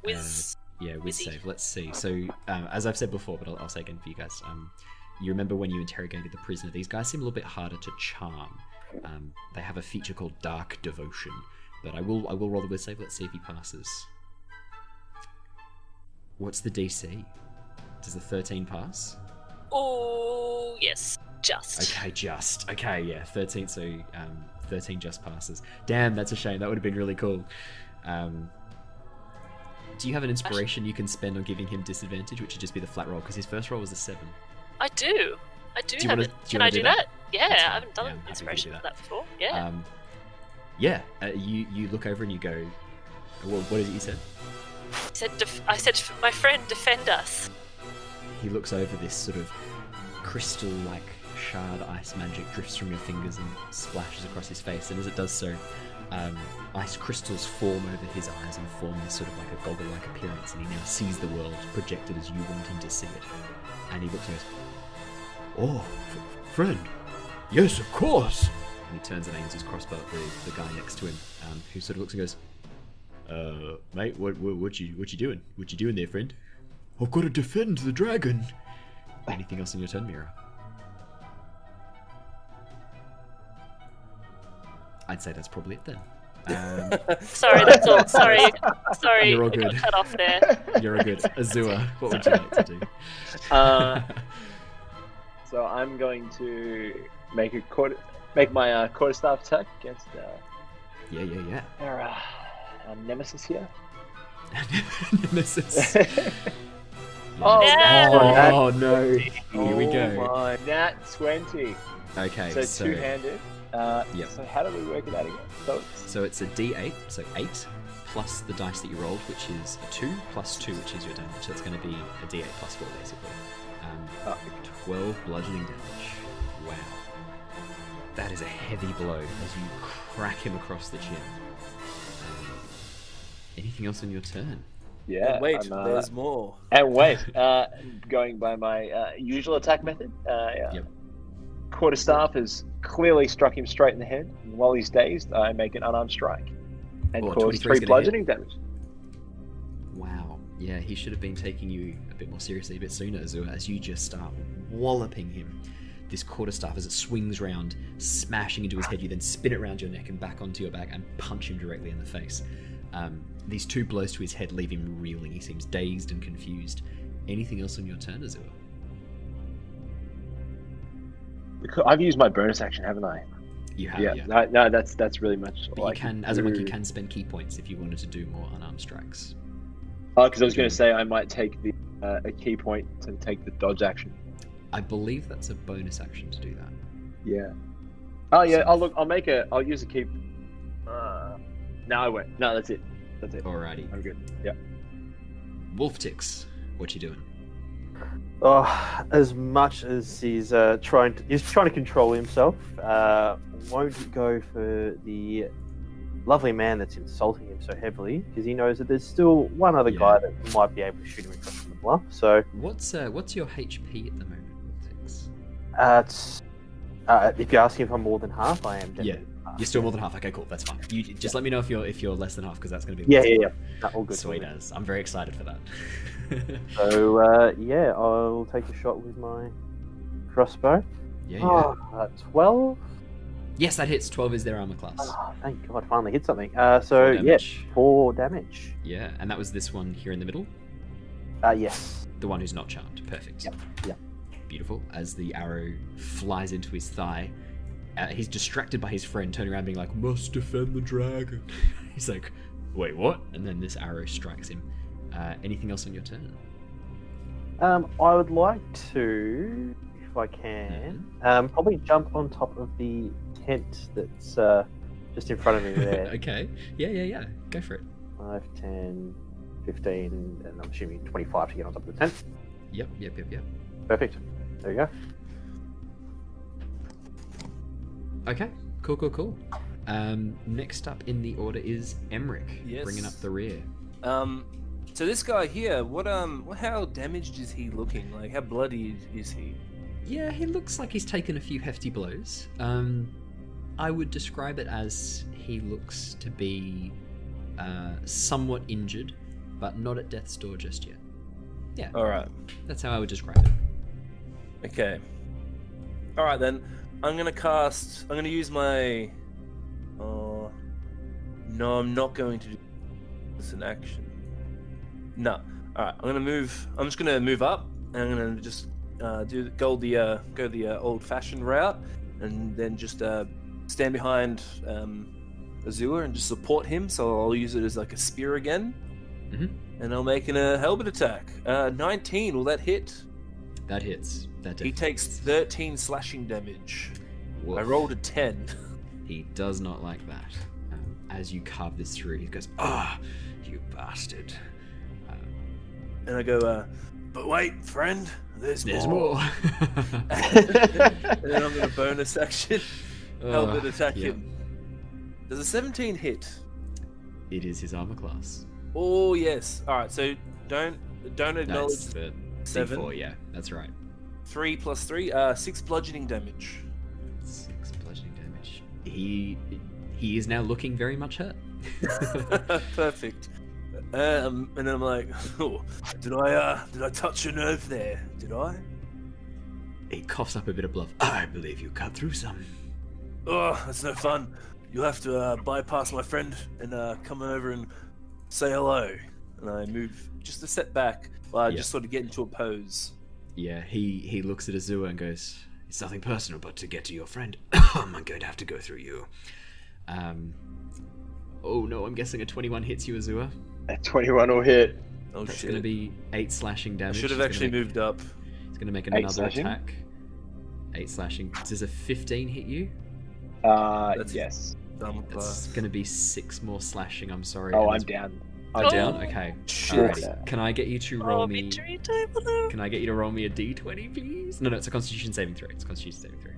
Whiz. whiz Wizzy. save. Let's see. So as I've said before, but I'll say again for you guys. You remember when you interrogated the prisoner? These guys seem a little bit harder to charm. They have a feature called Dark Devotion, but I will roll the whiz save. Let's see if he passes. What's the DC? Does the 13 pass? Oh, yes, just. Okay, just. Okay, yeah, 13. So 13 just passes. Damn, that's a shame. That would have been really cool. Do you have an inspiration you can spend on giving him disadvantage, which would just be the flat roll? Because his first roll was a 7. I do. I do Do you have wanna- it. do you Can wanna I do do that? that? Yeah, That's I fine. haven't done Yeah, an I'm happy to inspiration do for that. that before. Yeah. Yeah, you look over and you go, Well, what is it you said? I said, my friend, defend us. He looks over this sort of crystal-like shard ice magic drifts from your fingers and splashes across his face, and as it does so, ice crystals form over his eyes and form this sort of like a goggle-like appearance, and he now sees the world projected as you want him to see it. And he looks and goes, Oh, friend. Yes, of course. and he turns and aims his crossbow at the guy next to him, who sort of looks and goes, mate, what you doing? What you doing there, friend? I've got to defend the dragon. Anything else on your turn, Mira? I'd say that's probably it then. Sorry, that's all. Sorry, You're all I got good. cut off there. You're a good Azure. What would you like to do? So I'm going to make my quarterstaff attack against Yeah. our nemesis here. Nemesis. Oh, Yeah. Oh no! Here we go. My nat 20. Okay, So two-handed. Yep. So how do we work it out again? So it's a D8, so 8 plus the dice that you rolled, which is a 2 plus 2, which is your damage. So it's going to be a D8 plus 4 basically. 12 bludgeoning damage. Wow. That is a heavy blow as you crack him across the chin. Anything else on your turn? yeah. Wait, there's more. And wait, going by my usual attack method, Yep. quarterstaff has clearly struck him straight in the head. And while he's dazed, I make an unarmed strike and Oh, cause 23's 3 gonna bludgeoning damage. Wow. Yeah, he should have been taking you a bit more seriously a bit sooner, Azure, as you just start walloping him. This quarterstaff, as it swings round, smashing into his head, you then spin it around your neck and back onto your back and punch him directly in the face. These 2 blows to his head leave him reeling. He seems dazed and confused. Anything else on your turn, Azure? I've used my bonus action, haven't I? You have, Yeah. yeah. No, that's really much. But you can, as a monk, you can spend key points if you wanted to do more unarmed strikes. Oh, because I was going to say I might take a key point to take the dodge action. I believe that's a bonus action to do that. Yeah. Oh yeah. I'll use a key. No, I won't. No, that's it. Alrighty. I'm good. Yeah. Wolf-Tix, what you doing? Oh, as much as he's trying to control himself, won't go for the lovely man that's insulting him so heavily, because he knows that there's still one other guy that might be able to shoot him across the bluff. So What's your HP at the moment, Wiltix? if you're asking if I'm more than half, I am definitely half. You're still more than half. Okay, cool. That's fine. You just let me know if you're less than half, because that's going to be Yeah. No, all good. Sweet as. I'm very excited for that. So I'll take a shot with my crossbow. Yeah. 12. Yes, that hits. 12 is their armor class. Oh, thank God, finally hit something. 4 damage. 4 damage. Yeah, and that was this one here in the middle. Yes. The one who's not charmed. Perfect. Yep. Beautiful. As the arrow flies into his thigh, he's distracted by his friend turning around being like, "Must defend the dragon." He's like, "Wait, what?" And then this arrow strikes him. Anything else on your turn? I would like to, if I can, probably jump on top of the tent that's just in front of me there. Okay. Yeah. Go for it. 5, 10, 15, and I'm assuming 25 to get on top of the tent. Yep. Perfect. There you go. Okay. Cool. Next up in the order is Emeric, Yes. bringing up the rear. So this guy here, how damaged is he looking? Like, how bloody is he? Yeah, he looks like he's taken a few hefty blows. I would describe it as he looks to be somewhat injured, but not at death's door just yet. Yeah. All right. That's how I would describe it. Okay. All right then. I'm gonna use my. No, I'm not going to do this in action. No. All right. I'm just gonna move up, and I'm gonna just go the old-fashioned route, and then just stand behind Azure and just support him. So I'll use it as like a spear again, and I'll make a halberd attack. 19. Will that hit? That hits. That He definitely takes hits. 13 slashing damage. Woof. I rolled a 10. He does not like that. as you carve this through, he goes, "Ah, you bastard!" And I go, "But wait, friend, there's more." And then I'm gonna bonus action, helmet attack him. Does a 17 hit? It is his armor class. Oh yes. All right. So don't acknowledge That's the 7. D4, yeah, that's right. 3 plus 3, 6 bludgeoning damage. 6 bludgeoning damage. He is now looking very much hurt. Perfect. And then I'm like, oh, did I touch a nerve there? Did I? He coughs up a bit of bluff. I believe you cut through some. Oh, that's no fun. You'll have to bypass my friend and come over and say hello. And I move just a step back while I just sort of get into a pose. Yeah, he looks at Azure and goes, "It's nothing personal, but to get to your friend, I'm going to have to go through you." Oh no, I'm guessing a 21 hits you, Azure. A 21 will hit. Oh That's shit. going to be 8 slashing I damage. should have He's actually gonna moved up. He's going to make 8 another slashing? attack. 8 slashing. Does a 15 hit you? Yes. Dumb That's class. going to be 6 more slashing, I'm sorry. Oh, and I'm it's down. down? Okay. Shit. Alrighty. Can I get you to roll Oh, me... victory table. Can I get you to roll me a d20, please? No, it's a Constitution saving throw. It's a Constitution saving throw.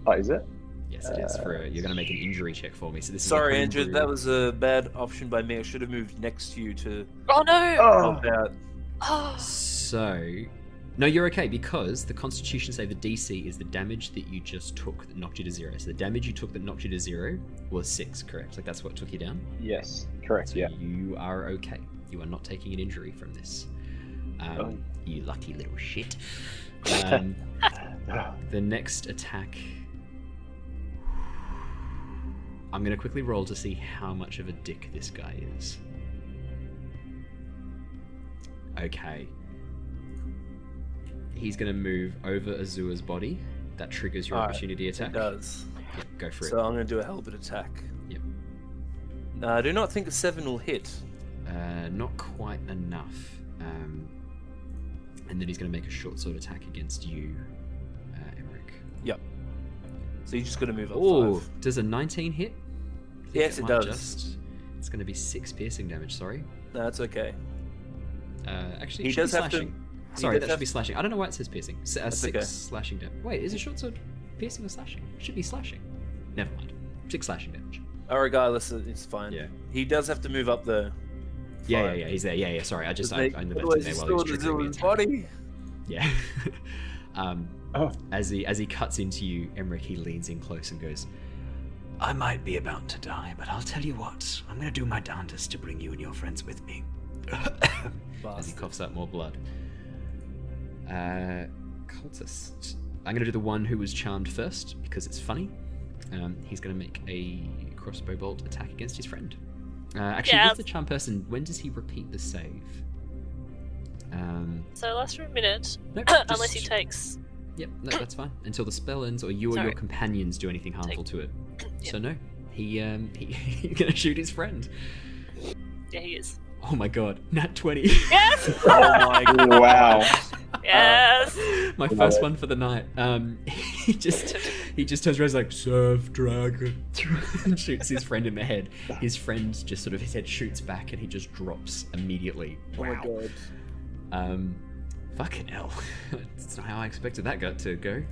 Oh, is it? Yes, it is. You're going to make an injury check for me. So this Sorry, is a Andrew, homebrew. that was a bad option by me. I should have moved next to you to Oh no! help out. Oh. So... No, you're okay, because the Constitution save, the DC, is the damage that you just took that knocked you to 0. So the damage you took that knocked you to 0 was 6, correct? Like, that's what took you down? Yes, correct, So yeah. you are okay. You are not taking an injury from this. You lucky little shit. The next attack... I'm going to quickly roll to see how much of a dick this guy is. Okay. He's going to move over Azure's body. That triggers your Alright, opportunity attack. It does. Yep, go for So I'm going to do a helmet attack. Yep. I do not think a 7 will hit. it. Not quite enough. And then he's going to make a short sword attack against you, Emeric. Yep. So you just got to move up Oh, 5. does a 19 hit? I think Yes, it might does. It's going to be 6 piercing damage, sorry. No, that's okay. Actually, He it should does be have to- slashing. he Sorry, does that should have- be slashing. I don't know why it says piercing. 6 okay. slashing damage. Wait, is a short sword piercing or slashing? It should be slashing. Never mind. 6 slashing damage. Oh, regardless, it's fine. Yeah. He does have to move up though. Yeah, he's there. Yeah, sorry. I invented there while he was triggering me. his body. Yeah. As he cuts into you, Emeric, he leans in close and goes, "I might be about to die, but I'll tell you what. I'm going to do my darndest to bring you and your friends with me." As he coughs up more blood. Cultist. I'm going to do the one who was charmed first because it's funny. He's going to make a crossbow bolt attack against his friend. Actually, Yeah. with the charmed person, when does he repeat the save? So it lasts for a minute, Nope, unless he just- takes. Yep, no, that's fine. Until the spell ends, or you or your Sorry. companions do anything harmful to it. Yep. So no, he's gonna shoot his friend. Yeah, he is. Oh my god, nat 20. Yes. Oh my god. Wow. Yes. My first one for the night. He just turns around, he's like, "Serve dragon," and shoots his friend in the head. His friend just sort of, his head shoots back and he just drops immediately. Oh my god. Fucking hell. That's not how I expected that gut to go.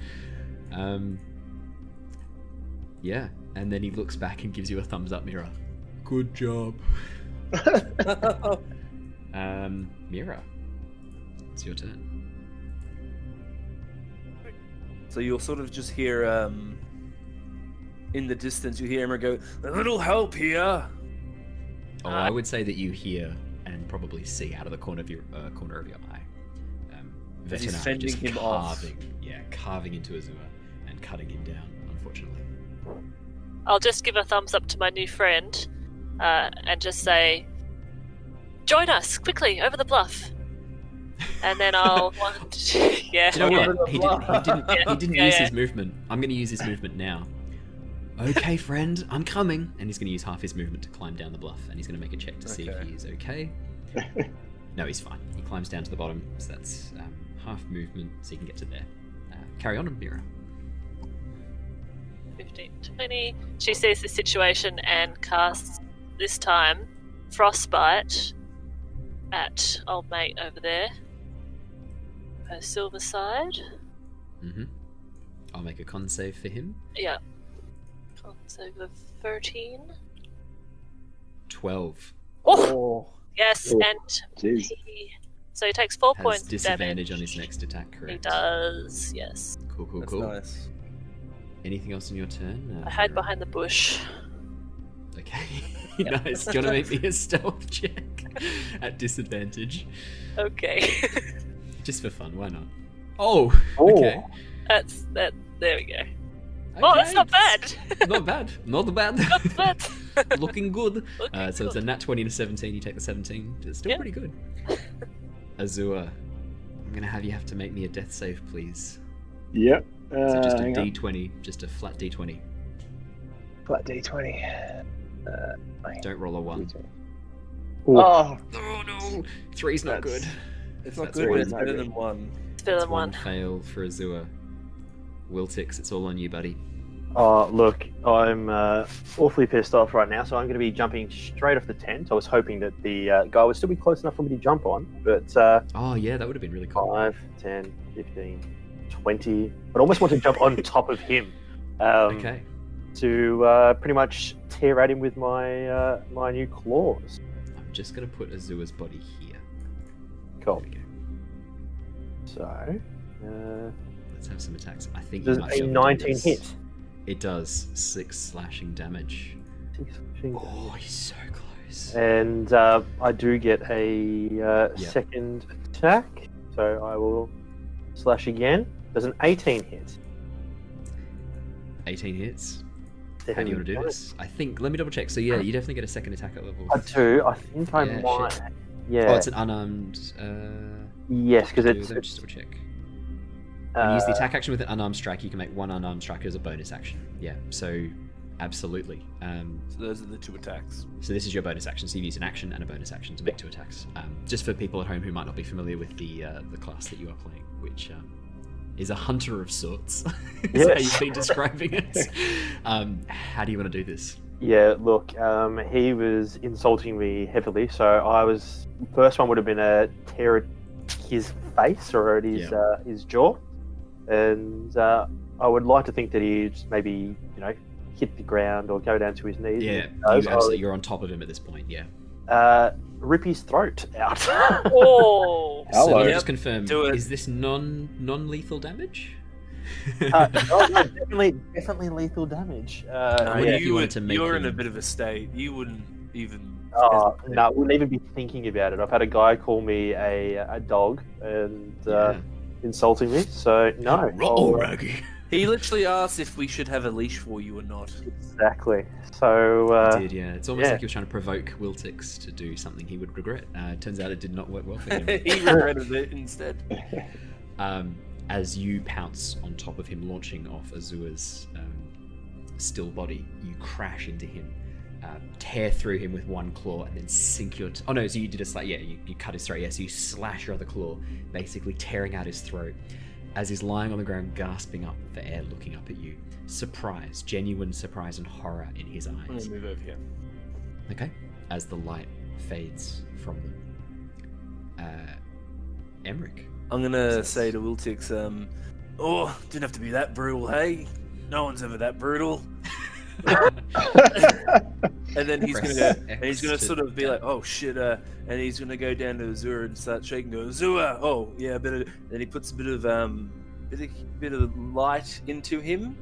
Yeah, and then he looks back and gives you a thumbs up, Mira. Good job. Mira, it's your turn. So you'll sort of just hear, in the distance, you hear Emma go, "A little help here." Oh, I would say that you hear and probably see out of the corner of your eye. As he's Veteran fending just him off. carving into Azure and cutting him down, unfortunately. I'll just give a thumbs up to my new friend, and just say, "Join us quickly over the bluff." And then I'll yeah. Do you know what? He Yeah. didn't Yeah, use yeah. his movement. I'm going to use his movement now. Okay, friend, I'm coming. And he's going to use half his movement to climb down the bluff. And he's going to make a check to see if Okay. he is okay. No, he's fine. He climbs down to the bottom. So that's half movement, so he can get to there. Carry on, Mira. 15, 20. She sees the situation and casts this time, Frostbite at old mate over there. A silver side. Mm-hmm. I'll make a con save for him. Yeah. Con save of 13. 12. Oh! Yes, Oh, and jeez. so he takes 4 Has points of disadvantage damage. on his next attack, correct? He does, yes. Cool, cool, That's cool. nice. Anything else in your turn? I hide behind the bush. Okay. Nice. Do you want to make me a stealth check at disadvantage? Okay. Just for fun, why not? Oh, Oh. okay. That's that. There we go. Oh, that's Okay, not bad. Not bad. Not bad. Not bad. Looking good. Looking So it's a good. nat 20 to 17. You take the 17. It's still Yeah. pretty good. Azure, I'm going to have you have to make me a death save, please. Yep. So just a hang on. d20. Just a flat d20. Flat D20. Don't roll a 1. Oh, Oh no! 3's not That's- good. It's not That's good, one. but it's better than 1. It's better That's than one one. fail for Azure. Wiltix, it's all on you, buddy. Oh, look, I'm awfully pissed off right now, so I'm going to be jumping straight off the tent. I was hoping that the guy would still be close enough for me to jump on, but Oh yeah, that would have been really cool. 5, 10, 15, 20. But I almost want to jump on top of him Okay. to pretty much tear at him with my my new claws. I'm just going to put Azure's body here. Cool. There we go. So, Let's have some attacks. I think does you might a be able to do 19 this. hit? It does. 6 slashing damage. 6 slashing Oh, damage. he's so close. And I do get a second attack, so I will slash again. Does an 18 hit? 18 hits. How do you want to do this? I think. Let me double check. So yeah, you definitely get a second attack at level. I do. I think I Yeah, might. shit. Yeah. Oh, it's an unarmed. Yes, because Let me it's just double check. When you use the uh, attack action with an unarmed strike, you can make one unarmed strike as a bonus action. Yeah, so absolutely. So those are the 2 attacks. So this is your bonus action. So you use an action and a bonus action to make 2 attacks. Just for people at home who might not be familiar with the class that you are playing, which is a hunter of sorts. Is how Yes. you've been describing it. How do you want to do this? Yeah, look, he was insulting me heavily, so I was first one would have been a tear at his face or at his jaw, and I would like to think that he'd maybe hit the ground or go down to his knees. Yeah, you're on top of him at this point. Yeah. Rip his throat out. Oh! So let Hello. me Yep, just confirm: do it. is this non-lethal damage? No, definitely lethal damage. I mean, if you wanted to make you're in a him- bit of a state. You wouldn't even. No, I wouldn't even be thinking about it. I've had a guy call me a dog and Yeah. insulting me, so no. Roll, I'll- Raggy. He literally asked if we should have a leash for you or not. Exactly. So, I did, yeah. It's almost yeah. like he was trying to provoke Wiltix to do something he would regret. Turns out it did not work well for him. He regretted it instead. As you pounce on top of him, launching off Azure's still body, you crash into him, tear through him with one claw, and then sink your... Oh no, so you did a slight... Yeah, you cut his throat, yeah, so you slash your other claw, basically tearing out his throat. As he's lying on the ground, gasping up for air, looking up at you. Surprise, genuine surprise and horror in his I'm eyes. gonna move over here. Okay. As the light fades from them. Emeric. I'm gonna say to Wiltix, oh, didn't have to be that brutal, hey? No one's ever that brutal. And then he's gonna go, and he's gonna sort of be like, oh shit, and he's gonna go down to Azure and start shaking. Go, Azure, oh yeah, then he puts a bit of light into him,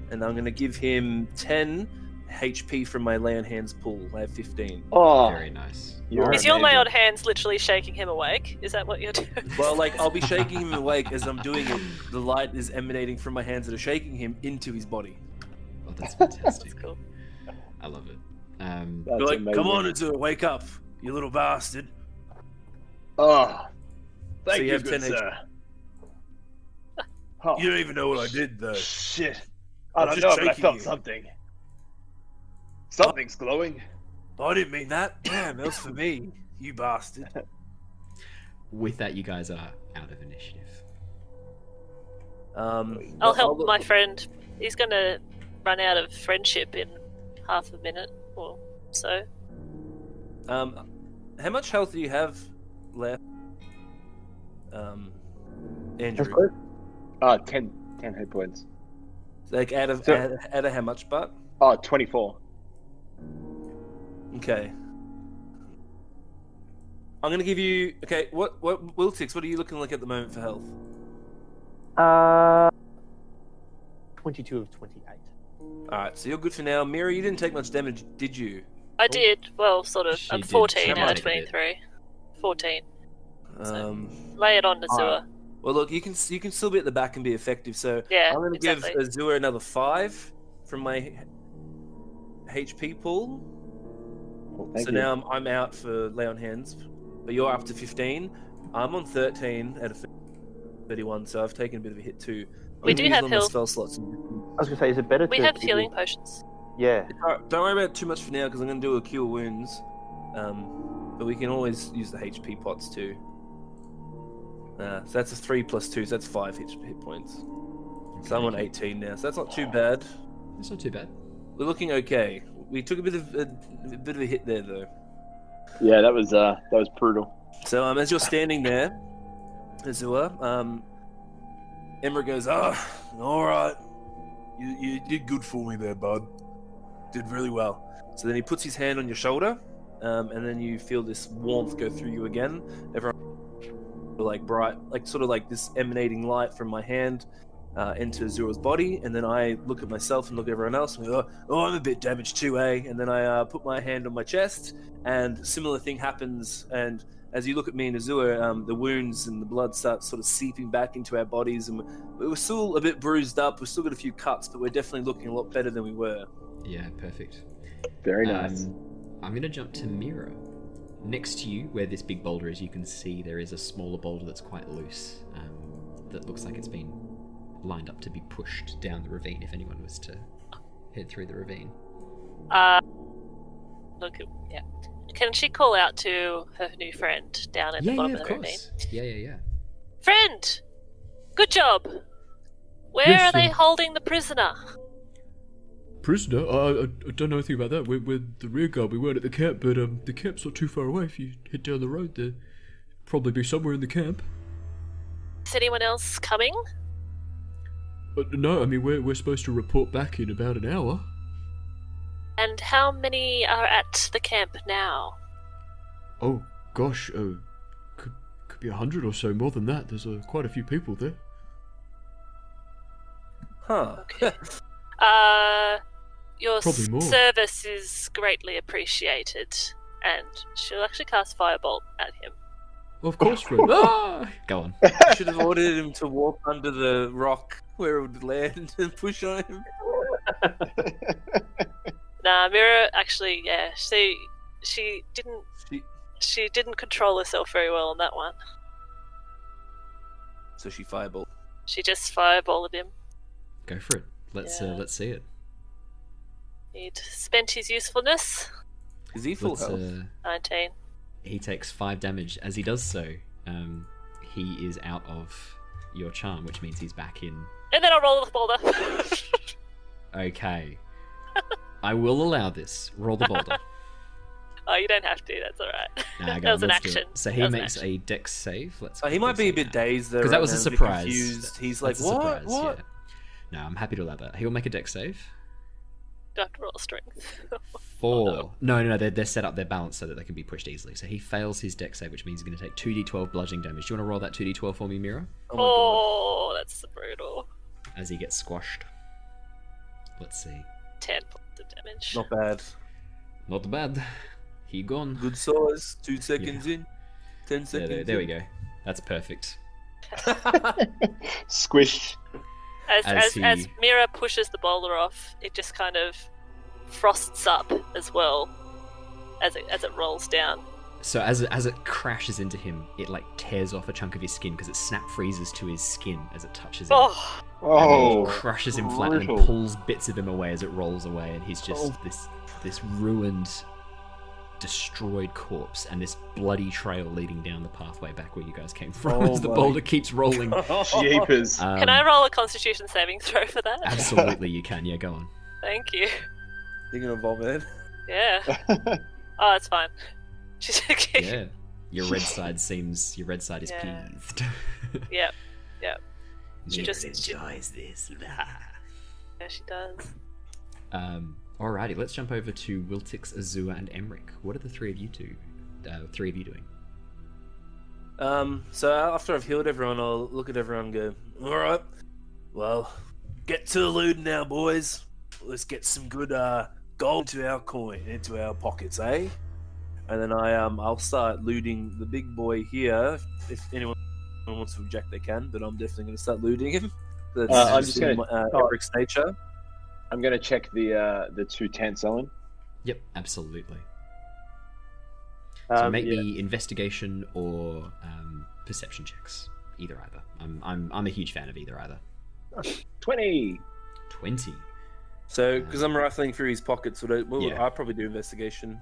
and I'm gonna give him 10 HP from my lay on hands pool. I have 15. Oh, Very nice. you're Is your lay amazing. on hands literally shaking him awake? Is that what you're doing? Well, like I'll be shaking him awake as I'm doing it. The light is emanating from my hands that are shaking him into his body. Oh, that's fantastic. That's cool. I love it. That's You're like, amazing. come on, Azure, wake up, you little bastard. Oh, thank So you you, have good 10 sir. Oh, You don't even know what I did, though. shit. I I'm don't just know, but I shaking felt you. something. Something's glowing. I didn't mean that. Damn, that was for me, you bastard. With that, you guys are out of initiative. I'll help my friend. He's gonna run out of friendship in half a minute or so. How much health do you have left, Andrew? 10 hit points. Like out of how much, but? 24. Okay. I'm gonna give you. Okay, what Wiltix? What are you looking like at the moment for health? 22 of 28. All right, so you're good for now. Mira, you didn't take much damage, did you? I did. Well, sort of. She I'm did. 14 She out of did. 23. 14. Lay it on Azure. Alright. Well, look, you can still be at the back and be effective. So Yeah, I'm gonna exactly. give Azure another 5 from my HP pool. Well, thank So you. now I'm out for lay on hands, but you're up to 15. I'm on 13 out of 31, so I've taken a bit of a hit too. We I'm do gonna use have all my health. spell slots. I was gonna say, is it better We to... have healing potions. Yeah. Don't worry about it too much for now because I'm gonna do a cure wounds. But we can always use the HP pots too. So that's a 3 plus 2, so that's 5 hit points. So I'm on 18 now, so that's not too bad. It's not too bad. We're looking okay. We took a bit of a hit there though. Yeah, that was brutal. So as you're standing there, Azure, Emeric goes, "Oh, all right. You did good for me there, bud. Did really well." So then he puts his hand on your shoulder, and then you feel this warmth go through you again. Everyone like bright, like sort of like this emanating light from my hand into Azure's body, and then I look at myself and look at everyone else and go, "Oh, I'm a bit damaged too, eh?" And then I put my hand on my chest, and similar thing happens. And as you look at me and Azure, the wounds and the blood start sort of seeping back into our bodies, and we're still a bit bruised up. We've still got a few cuts, but we're definitely looking a lot better than we were. Yeah, perfect. Very nice. I'm going to jump to Mira. Next to you, where this big boulder is, you can see there is a smaller boulder that's quite loose, that looks like it's been lined up to be pushed down the ravine if anyone was to head through the ravine. Yeah. Can she call out to her new friend down at the bottom of of the ravine? course. Yeah. Friend! Good job! Where Yes, are they sir. holding the prisoner? Prisoner? I don't know anything about that. We're the rear guard. We weren't at the camp, but the camp's not too far away. If you head down the road, there'll probably be somewhere in the camp. Is anyone else coming? No, I mean we're supposed to report back in about an hour. And how many are at the camp now? Oh gosh, could be 100 or so. More than that. There's quite a few people there. Huh. Okay. Your Probably more. service is greatly appreciated, and she'll actually cast Firebolt at him. Of course, Fred. Ah! Go on. I should have ordered him to walk under the rock where it would land and push on him. Nah, Mira actually, yeah, she didn't control herself very well on that one. So she fireball. She just fireballed him. Go for it. Let's see it. He'd spent his usefulness. Is he full Let's, health? 19. He takes 5 damage. As he does so, he is out of your charm, which means he's back in. And then I'll roll the boulder. Okay. I will allow this. Roll the boulder. Oh, you don't have to, that's alright. Nah, That was an let's do action. it. So he That was an makes action. a dex save. Let's. He might be a quickly bit see that. dazed though. Because right that was now, a bit surprise. confused. He's like, That's a what? surprise, What? yeah. No, I'm happy to allow that. He'll make a dex save. Do I have to roll strength? 4. No, they're set up, they're balanced so that they can be pushed easily. So he fails his dex save, which means he's going to take 2d12 bludgeoning damage. Do you want to roll that 2d12 for me, Mira? Oh my god. Oh, that's brutal. As he gets squashed. Let's see. 10 points of damage. Not bad. Not bad. He gone. Good size. 2 seconds in. 10 seconds. There we go. That's perfect. Squish. As he- Mira pushes the boulder off, it just kind of frosts up as well as it rolls down. So as it crashes into him, it like tears off a chunk of his skin because it snap freezes to his skin as it touches him. Oh, And then Oh, it crushes him flat and brutal. pulls bits of him away as it rolls away, and he's just this ruined, destroyed corpse, and this bloody trail leading down the pathway back where you guys came from Oh as the my. boulder keeps rolling. Jeepers. can I roll a Constitution saving throw for that? Absolutely, you can. Yeah, go on. Thank you. You're gonna vomit. Yeah. Oh, it's fine. She's okay. Yeah. Your red side is Yeah. peeved. Yep. She Mira just- enjoys this. Yeah, she does. Alrighty, let's jump over to Wiltix, Azure, and Emeric. What are the three of you doing? So after I've healed everyone, I'll look at everyone and go, alright, well, get to looting now, boys. Let's get some good gold into our pockets, eh? And then I'll start looting the big boy here. If anyone wants to object, they can, but I'm definitely going to start looting him. That's I'm just gonna- Emeric's nature. I'm going to check the 2 tents, Owen. Yep, absolutely. So make yeah. me investigation or perception checks. Either. I'm a huge fan of either. 20. 20. So, because I'm rifling through his pockets, Yeah. I'll probably do investigation.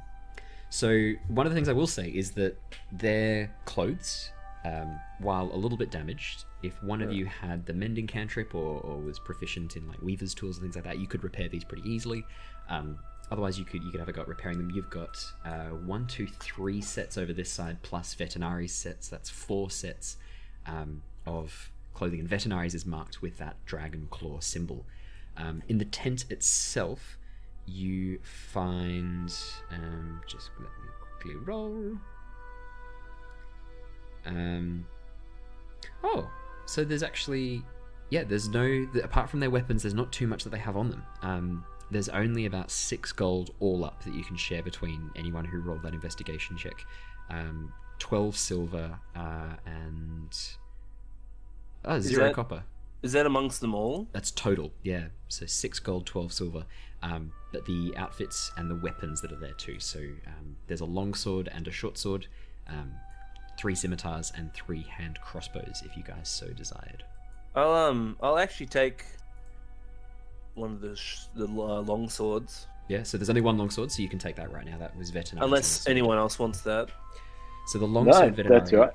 So one of the things I will say is that their clothes, while a little bit damaged, if one of you had the mending cantrip or was proficient in like weaver's tools and things like that, you could repair these pretty easily. Otherwise, you could have a go at repairing them. You've got 1, 2, 3 sets over this side plus veterinaries sets. That's 4 sets of clothing, and veterinaries is marked with that dragon claw symbol. In the tent itself, you find just let me quickly roll. So there's actually there's no, apart from their weapons, there's not too much that they have on them. There's only about 6 gold all up that you can share between anyone who rolled that investigation check. 12 silver and 0 copper. Is that amongst them all? That's total, yeah. So 6 gold, 12 silver. But the outfits and the weapons that are there too. So there's a long sword and a short sword, 3 scimitars and 3 hand crossbows if you guys so desired. I'll actually take one of the long swords. Yeah, so there's only 1 long sword, so you can take that right now. That was veterinary. Unless anyone else wants that. So the long sword veterinary. That's right.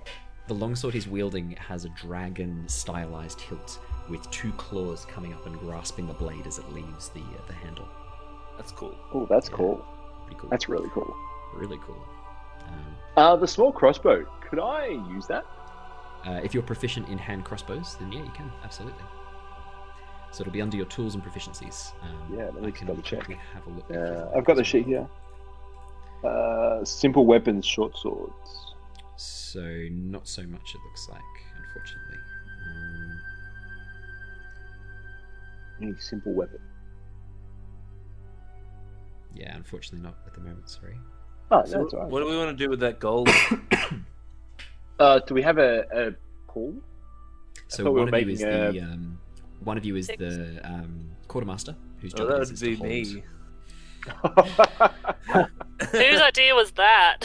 The longsword he's wielding has a dragon stylized hilt with 2 claws coming up and grasping the blade as it leaves the handle. That's cool. Oh, that's Yeah. cool. Pretty cool. That's really cool. really cool. The small crossbow, could I use that? If you're proficient in hand crossbows, then yeah, you can, absolutely. So it'll be under your tools and proficiencies. Yeah, let me I can double check. quickly have a look. I've got the sheet here. Simple weapons, short swords. So not so much, it looks like, unfortunately. Any simple weapon. Yeah, unfortunately not at the moment, sorry. Oh, So that's all right. what do we want to do with that gold? Do we have a pool? So thought we one were of you is making the one of you is 6. the quartermaster, whose Oh, job that it would is be to hold. me. Whose idea was that?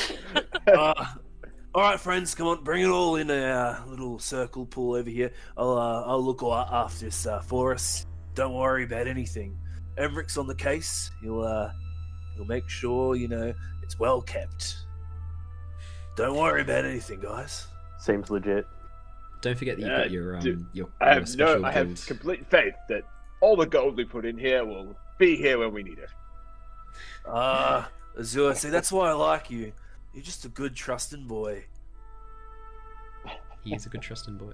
All right, friends, come on, bring it all in a little circle pool over here. I'll look after this for us. Don't worry about anything. Emeric's on the case. He'll make sure it's well kept. Don't worry about anything, guys. Seems legit. Don't forget that you've got your your I have special I have guild. complete faith that all the gold we put in here will be here when we need it. Azure, see, that's why I like you. You're just a good, trusting boy. He is a good trusting boy.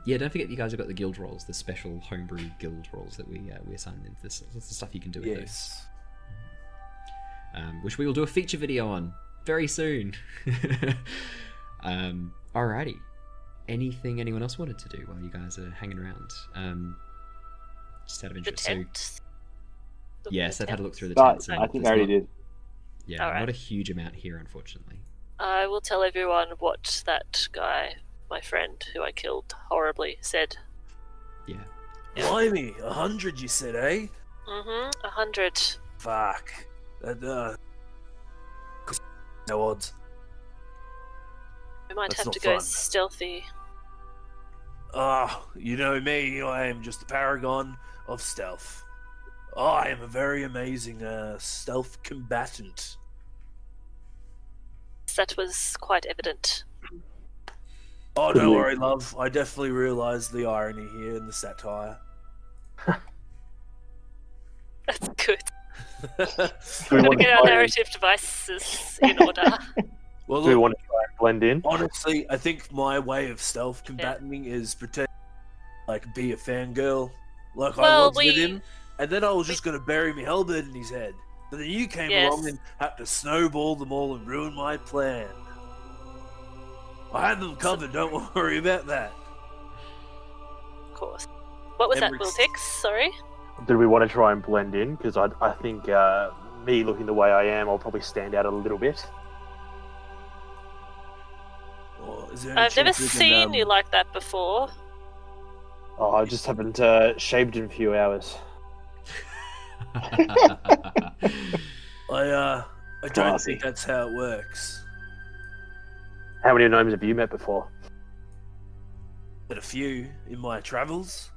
Yeah, don't forget you guys have got the guild rolls, the special homebrew guild rolls that we assigned into this. That's the stuff you can do with Yes. those. Which we will do a feature video on very soon. Alrighty. Anything anyone else wanted to do while you guys are hanging around? Just out of The interest. tent. So, yes, I've had a look through the But tents. and I think there's I already not- did. Yeah, Alright. not a huge amount here, unfortunately. I will tell everyone what that guy, my friend who I killed horribly, said. Yeah. Blimey, 100 you said, eh? 100. Fuck. That, no odds. We might That's have not to go fun. stealthy. You know me, I am just a paragon of stealth. I am a very amazing stealth combatant. That was quite evident. Oh, don't worry, love. I definitely realise the irony here and the satire. That's good. Do we Gotta want to get our try- narrative devices in order. Well, Do we look, want to try and blend in? honestly, I think my way of self-combating is pretend like be a fangirl, like I Well, was with him, and then I was just going to bury my halberd in his head. But then you came along and had to snowball them all and ruin my plan. I had them covered, don't worry about that. Of course. What was that, Emeric's- Wiltix? Sorry. Do we want to try and blend in? Because I think me looking the way I am, I'll probably stand out a little bit. Or is there any I've never chance we can, seen you like that before. Oh, I just haven't shaved in a few hours. I don't Classy. think that's how it works. How many gnomes have you met before? But a few in my travels.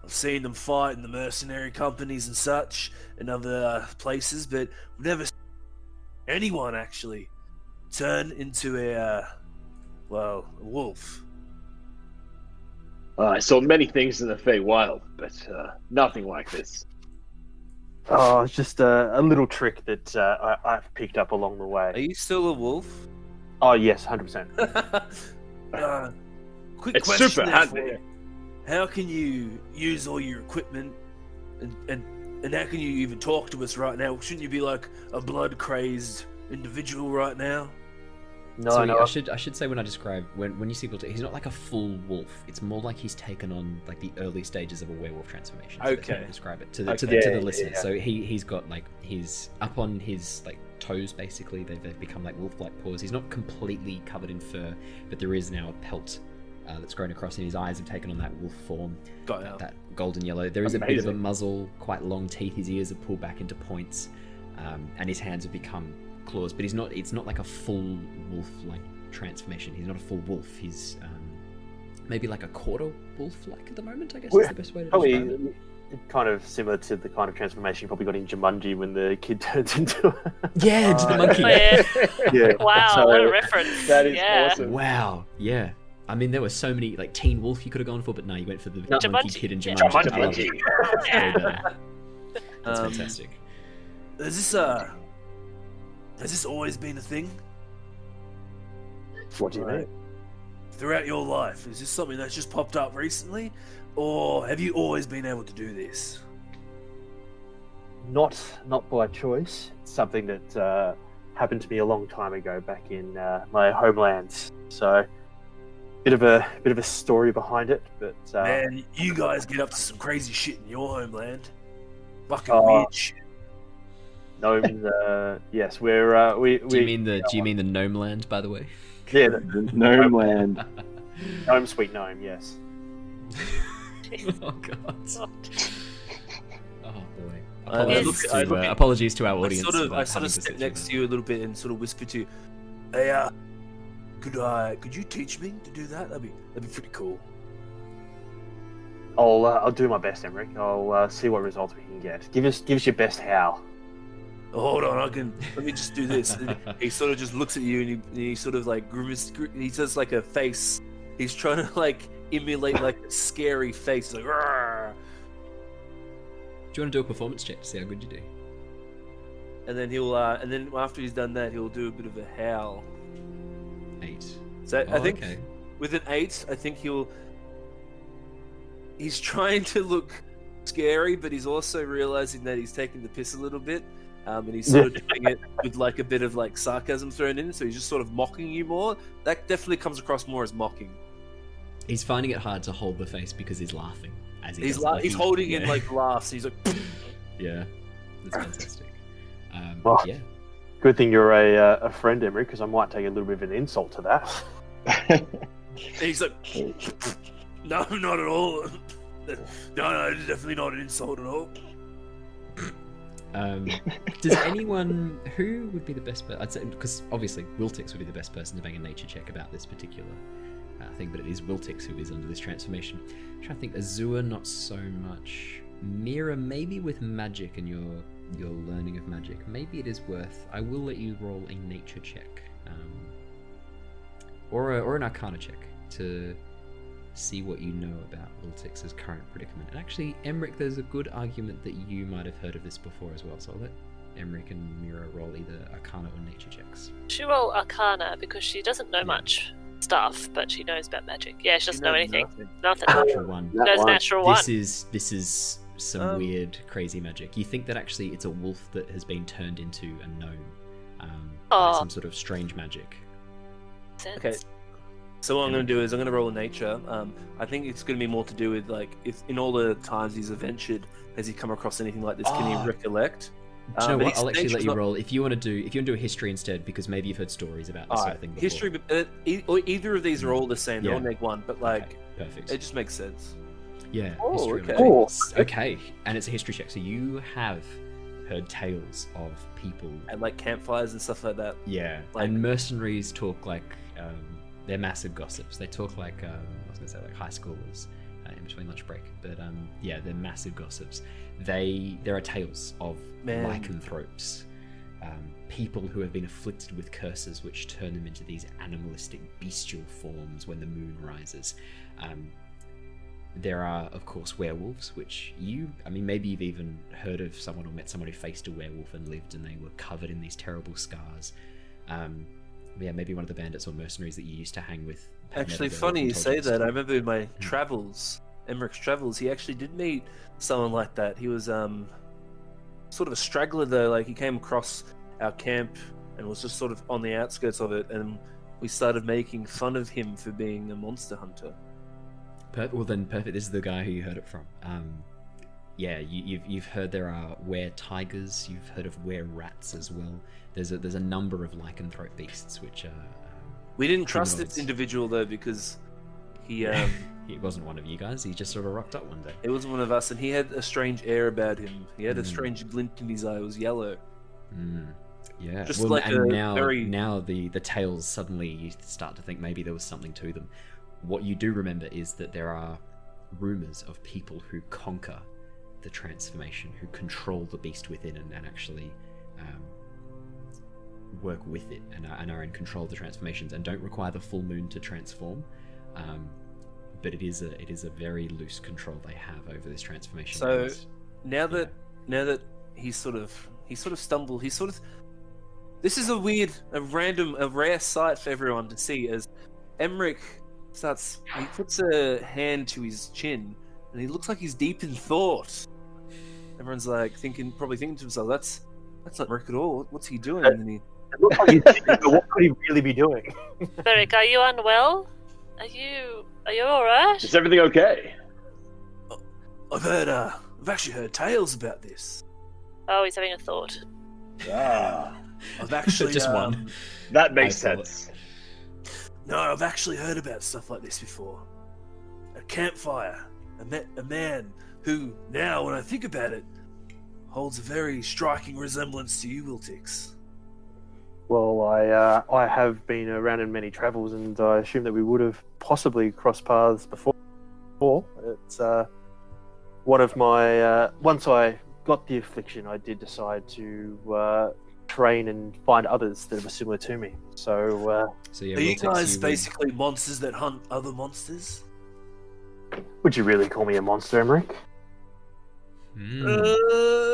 I've seen them fight in the mercenary companies and such, and other places, but I've never seen anyone actually turn into a wolf. I saw many things in the Feywild, but nothing like this. Oh, it's just a little trick that I've picked up along the Are way. you still a wolf? Oh, yes, 100%. Quick It's question super there for handy. you. How can you use all your equipment, and how can you even talk to us right now? Shouldn't you be like a blood-crazed individual right now? No, So no. I should say when I describe when you see Wiltix, he's not like a full wolf. It's more like he's taken on like the early stages of a werewolf transformation. So that's how I Okay. describe it to the Okay. to Yeah, the listeners. yeah. So he's got like he's up on his like toes basically. They've become like wolf-like paws. He's not completely covered in fur, but there is now a pelt that's grown across, and his eyes have taken on that wolf form. Got ya. That golden yellow. There is a bit of a Amazing. muzzle, quite long teeth. His ears are pulled back into points, and his hands have become claws. But he's not. It's not like a full wolf-like transformation. He's not a full wolf. He's maybe like a quarter wolf-like at the moment. I guess is the best way to describe it. Probably kind of similar to the kind of transformation you probably got in Jumanji when the kid turns into a... Yeah, into the monkey. Oh, yeah. Yeah. Wow, So- what a reference. That is yeah. awesome. Wow. Yeah. I mean, there were so many like Teen Wolf you could have gone for, but no, you went for the monkey Jumanji. kid in Yeah. Jumanji. I love it. Yeah. Way better. That's fantastic. Has this always been a thing What do you mean? throughout your life? Is this something that's just popped up recently, or have you always been able to do this? Not by choice. It's something that happened to me a long time ago back in my homelands. So, bit of a story behind it. But Man, you guys get up to some crazy shit in your homeland. Fucking Oh. weird shit. gnomes, yes, we're we Do you mean the Gnome Land, by the way? yeah, the Gnome land. gnome, sweet gnome, yes. Oh god. Oh boy. I Apologies to our I audience. sort of about having step to sit next through to you a little bit and sort of whisper to you, "Hey, could you teach me to do that? That'd be pretty cool." I'll do my best, Emeric. I'll see what results we can get. Give us your best howl. Oh, hold on, let me just do this. And he sort of just looks at you and he sort of like he does like a face. He's trying to like emulate like a scary face. He's like, "Rrrr." Do you want to do a performance check to see how good you do? And then and then after he's done that, he'll do a bit of a howl. 8. So I Oh, think okay. with an 8, I think he's trying to look scary, but he's also realizing that he's taking the piss a little bit. And he's sort of doing it with like a bit of like sarcasm thrown in, so he's just sort of mocking you more. That definitely comes across more as mocking. He's finding it hard to hold the face because he's laughing as he He's does it. Like, he's holding in yeah. like laughs. He's like, Yeah, that's fantastic. Well, Yeah. Good thing you're a friend, Emeric, because I might take a little bit of an insult to that. and he's like, no, not at all. No, definitely not an insult at all. Does anyone who would be the best? I'd say because obviously Wiltix would be the best person to make a nature check about this particular thing, but it is Wiltix who is under this transformation. I'm trying to think. Azure, not so much. Mira, maybe with magic and your learning of magic, maybe it is worth. I will let you roll a nature check, or an Arcana check to see what you know about Wiltix's current predicament. And actually, Emeric, there's a good argument that you might have heard of this before as well, so I'll let Emeric and Mira roll either Arcana or Nature checks. She roll Arcana because she doesn't know much stuff, but she knows about magic. Yeah, she doesn't know anything. Nothing. Natural one. Knows natural one. This is some weird, crazy magic. You think that actually it's a wolf that has been turned into a gnome. By some sort of strange magic. Sense. Okay. So what I'm going to do is I'm going to roll a nature. I think it's going to be more to do with like if in all the times he's adventured, has he come across anything like this? Can he recollect? Do you know but what? I'll actually nature's let you not- roll if you want to do a history instead, because maybe you've heard stories about this sort of thing before. History, either of these are all the same. They all make one, but like Okay, perfect. it just makes sense. Yeah. Oh, history okay. related. Okay, and it's a history check. So you have heard tales of people. And like campfires and stuff like that. Yeah, Like- and mercenaries talk like they're massive gossips. They talk like I was gonna say like high schoolers in between lunch break, but yeah, they're massive gossips. There are tales of lycanthropes, people who have been afflicted with curses which turn them into these animalistic, bestial forms when the moon rises. There are, of course, werewolves, which maybe you've even heard of someone or met someone who faced a werewolf and lived, and they were covered in these terrible scars. Yeah, maybe one of the bandits or mercenaries that you used to hang with. Actually, funny you say that. I remember in my travels, Emeric's travels, he actually did meet someone like that. He was sort of a straggler though. Like he came across our camp and was just sort of on the outskirts of it, and we started making fun of him for being a monster hunter. Well then, perfect. This is the guy who you heard it from. Yeah, you've heard there are were-tigers. You've heard of were-rats as well. There's a number of lycanthrope beasts which are. We didn't trust humanoids. this individual though because he He wasn't one of you guys. He just sort of rocked up one day. it wasn't one of us, and he had a strange air about him. He had a strange glint in his eye. It was yellow. Yeah. Just well, like and a very- now the tales suddenly you start to think maybe there was something to them. What you do remember is that there are rumors of people who conquer the transformation, who control the beast within and actually work with it and are in control of the transformations and don't require the full moon to transform. But it is a very loose control they have over this transformation. So And now that he's sort of stumbled, this is a rare sight for everyone to see as Emeric he puts a hand to his chin and he looks like he's deep in thought. Everyone's like probably thinking to himself, that's not Emeric at all. What's he doing? And then he It looks like he's thinking, what could he really be doing? Emeric, are you unwell? Are you alright? Is everything okay? I've actually heard tales about this. Oh, he's having a thought. Ah, I've actually Just one. that makes I thought- sense. No, I've actually heard about stuff like this before. A campfire. I met a man who, now when I think about it, holds a very striking resemblance to you, Wiltix. Well, I have been around in many travels, and I assume that we would have possibly crossed paths before. It's one of my once I got the affliction, I did decide to train and find others that were similar to me. So, So yeah, Are you Wiltix, guys would- basically monsters that hunt other monsters? would you really call me a monster, Emeric?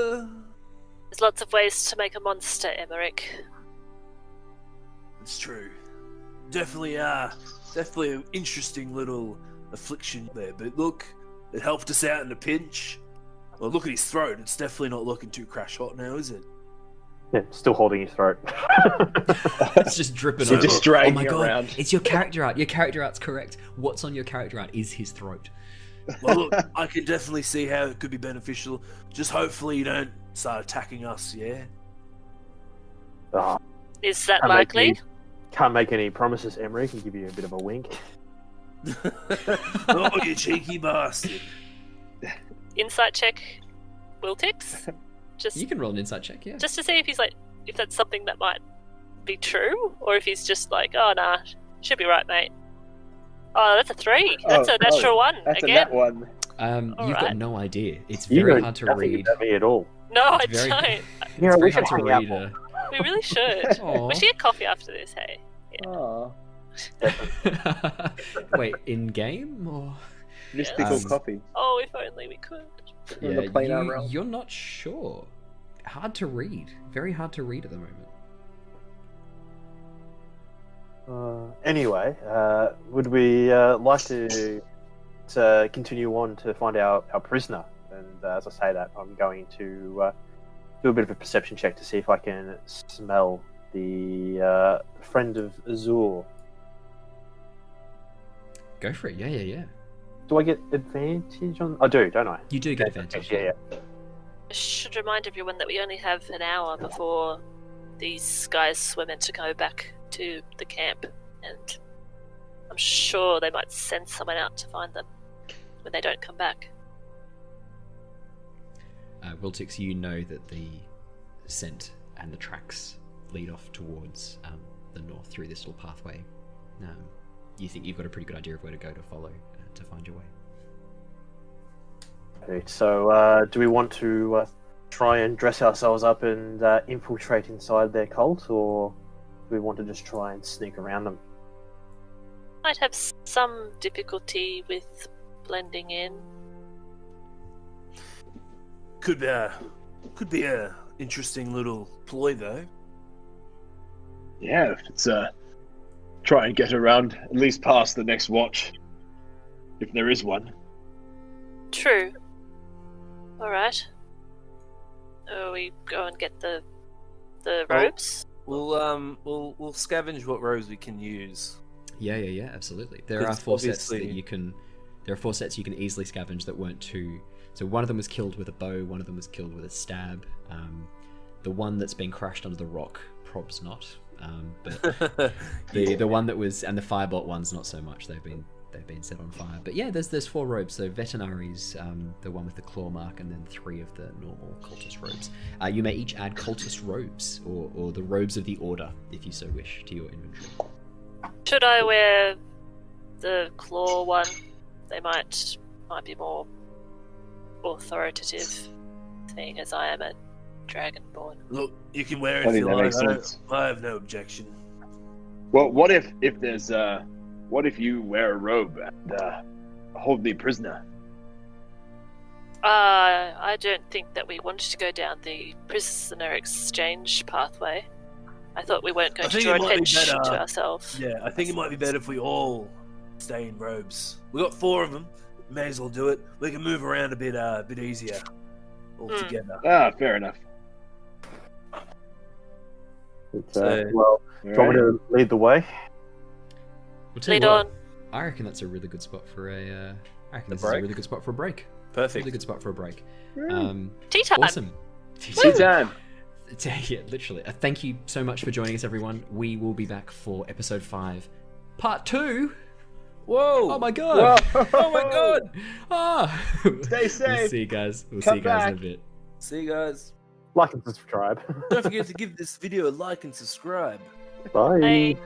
There's lots of ways to make a monster, Emeric. It's true. Definitely an interesting little affliction there. But look, it helped us out in a pinch. Well, look at his throat. It's definitely not looking too crash hot now, is it? Yeah, still holding his throat. It's just dripping You're over. just dragging Oh my it god, around. it's your character art. Your character art's correct. What's on your character art is his throat. Well, look, I can definitely see how it could be beneficial. Just hopefully you don't start attacking us, yeah? Ah, Is that can't make likely? any- Can't make any promises, Emeric. Can give you a bit of a wink. Oh, you cheeky bastard. Insight check, Wiltix. Just You can roll an insight check, yeah. just to see if that's something that might be true, or if he's just like, oh nah, should be right, mate. Oh, that's a 3. That's a natural one That's again. a nat one. You've got Alright. no idea. It's You very know hard to nothing read. about me at all. No, I It's very- don't. It's Yeah, we very should hard to hang out read. more. We really should. Aw. We should get coffee after this, hey? Oh, Wait, in game or? mystical Um, coffee. Oh, if only we could. On the planar realm. You're not sure hard to read. Very hard to read at the moment. Anyway, would we like to continue on to find our prisoner? And as I say that, I'm going to do a bit of a perception check to see if I can smell the friend of Azure. Go for it. Yeah. Do I get advantage on? I do, don't I? You do get advantage. Yeah. I should remind everyone that we only have an hour before these guys were meant to go back to the camp, and I'm sure they might send someone out to find them when they don't come back. Wiltix, you know that the scent and the tracks lead off towards the north through this little pathway. You think you've got a pretty good idea of where to go to follow to find your way. Okay, so do we want to try and dress ourselves up and infiltrate inside their cult, or do we want to just try and sneak around them? Might have some difficulty with blending in. Could be a interesting little ploy though. Yeah, if it's try and get around at least past the next watch, if there is one. True. Alright. We go and get the robes? We'll scavenge what robes we can use. Yeah, absolutely. There are 4 sets that you can. There are 4 sets you can easily scavenge that weren't too. So one of them was killed with a bow. One of them was killed with a stab. The one that's been crushed under the rock, probs not. But the one that was, and the firebolt ones, not so much. They've been set on fire. But yeah, there's 4 robes. So veterinaries, the one with the claw mark, and then 3 of the normal cultist robes. You may each add cultist robes or the robes of the order, if you so wish, to your inventory. Should I wear the claw one? They might be more authoritative, seeing as I am a Dragonborn. Look, you can wear it I if think you that like. makes sense. I have no objection. Well, what if there's what if you wear a robe and hold me prisoner? I don't think that we wanted to go down the prisoner exchange pathway. I thought we weren't going to draw attention to ourselves. Yeah, I think it might be better if we all stay in robes. We got 4 of them. May as well do it. We can move around a bit easier all together. Fair enough. Well, do you want me to lead the way? Lead on. I reckon that's a really good spot for a. I reckon this is break? a really good spot for a break. Perfect. Really good spot for a break. Tea time. Awesome. Tea time. Yeah, literally. Thank you so much for joining us, everyone. We will be back for episode 5, part 2. Whoa! Oh my god! Whoa. Oh my god! Ah! Stay safe. We'll see you guys. We'll Come see you guys in back. a bit. See you guys. Like and subscribe. Don't forget to give this video a like and subscribe. Bye. Bye.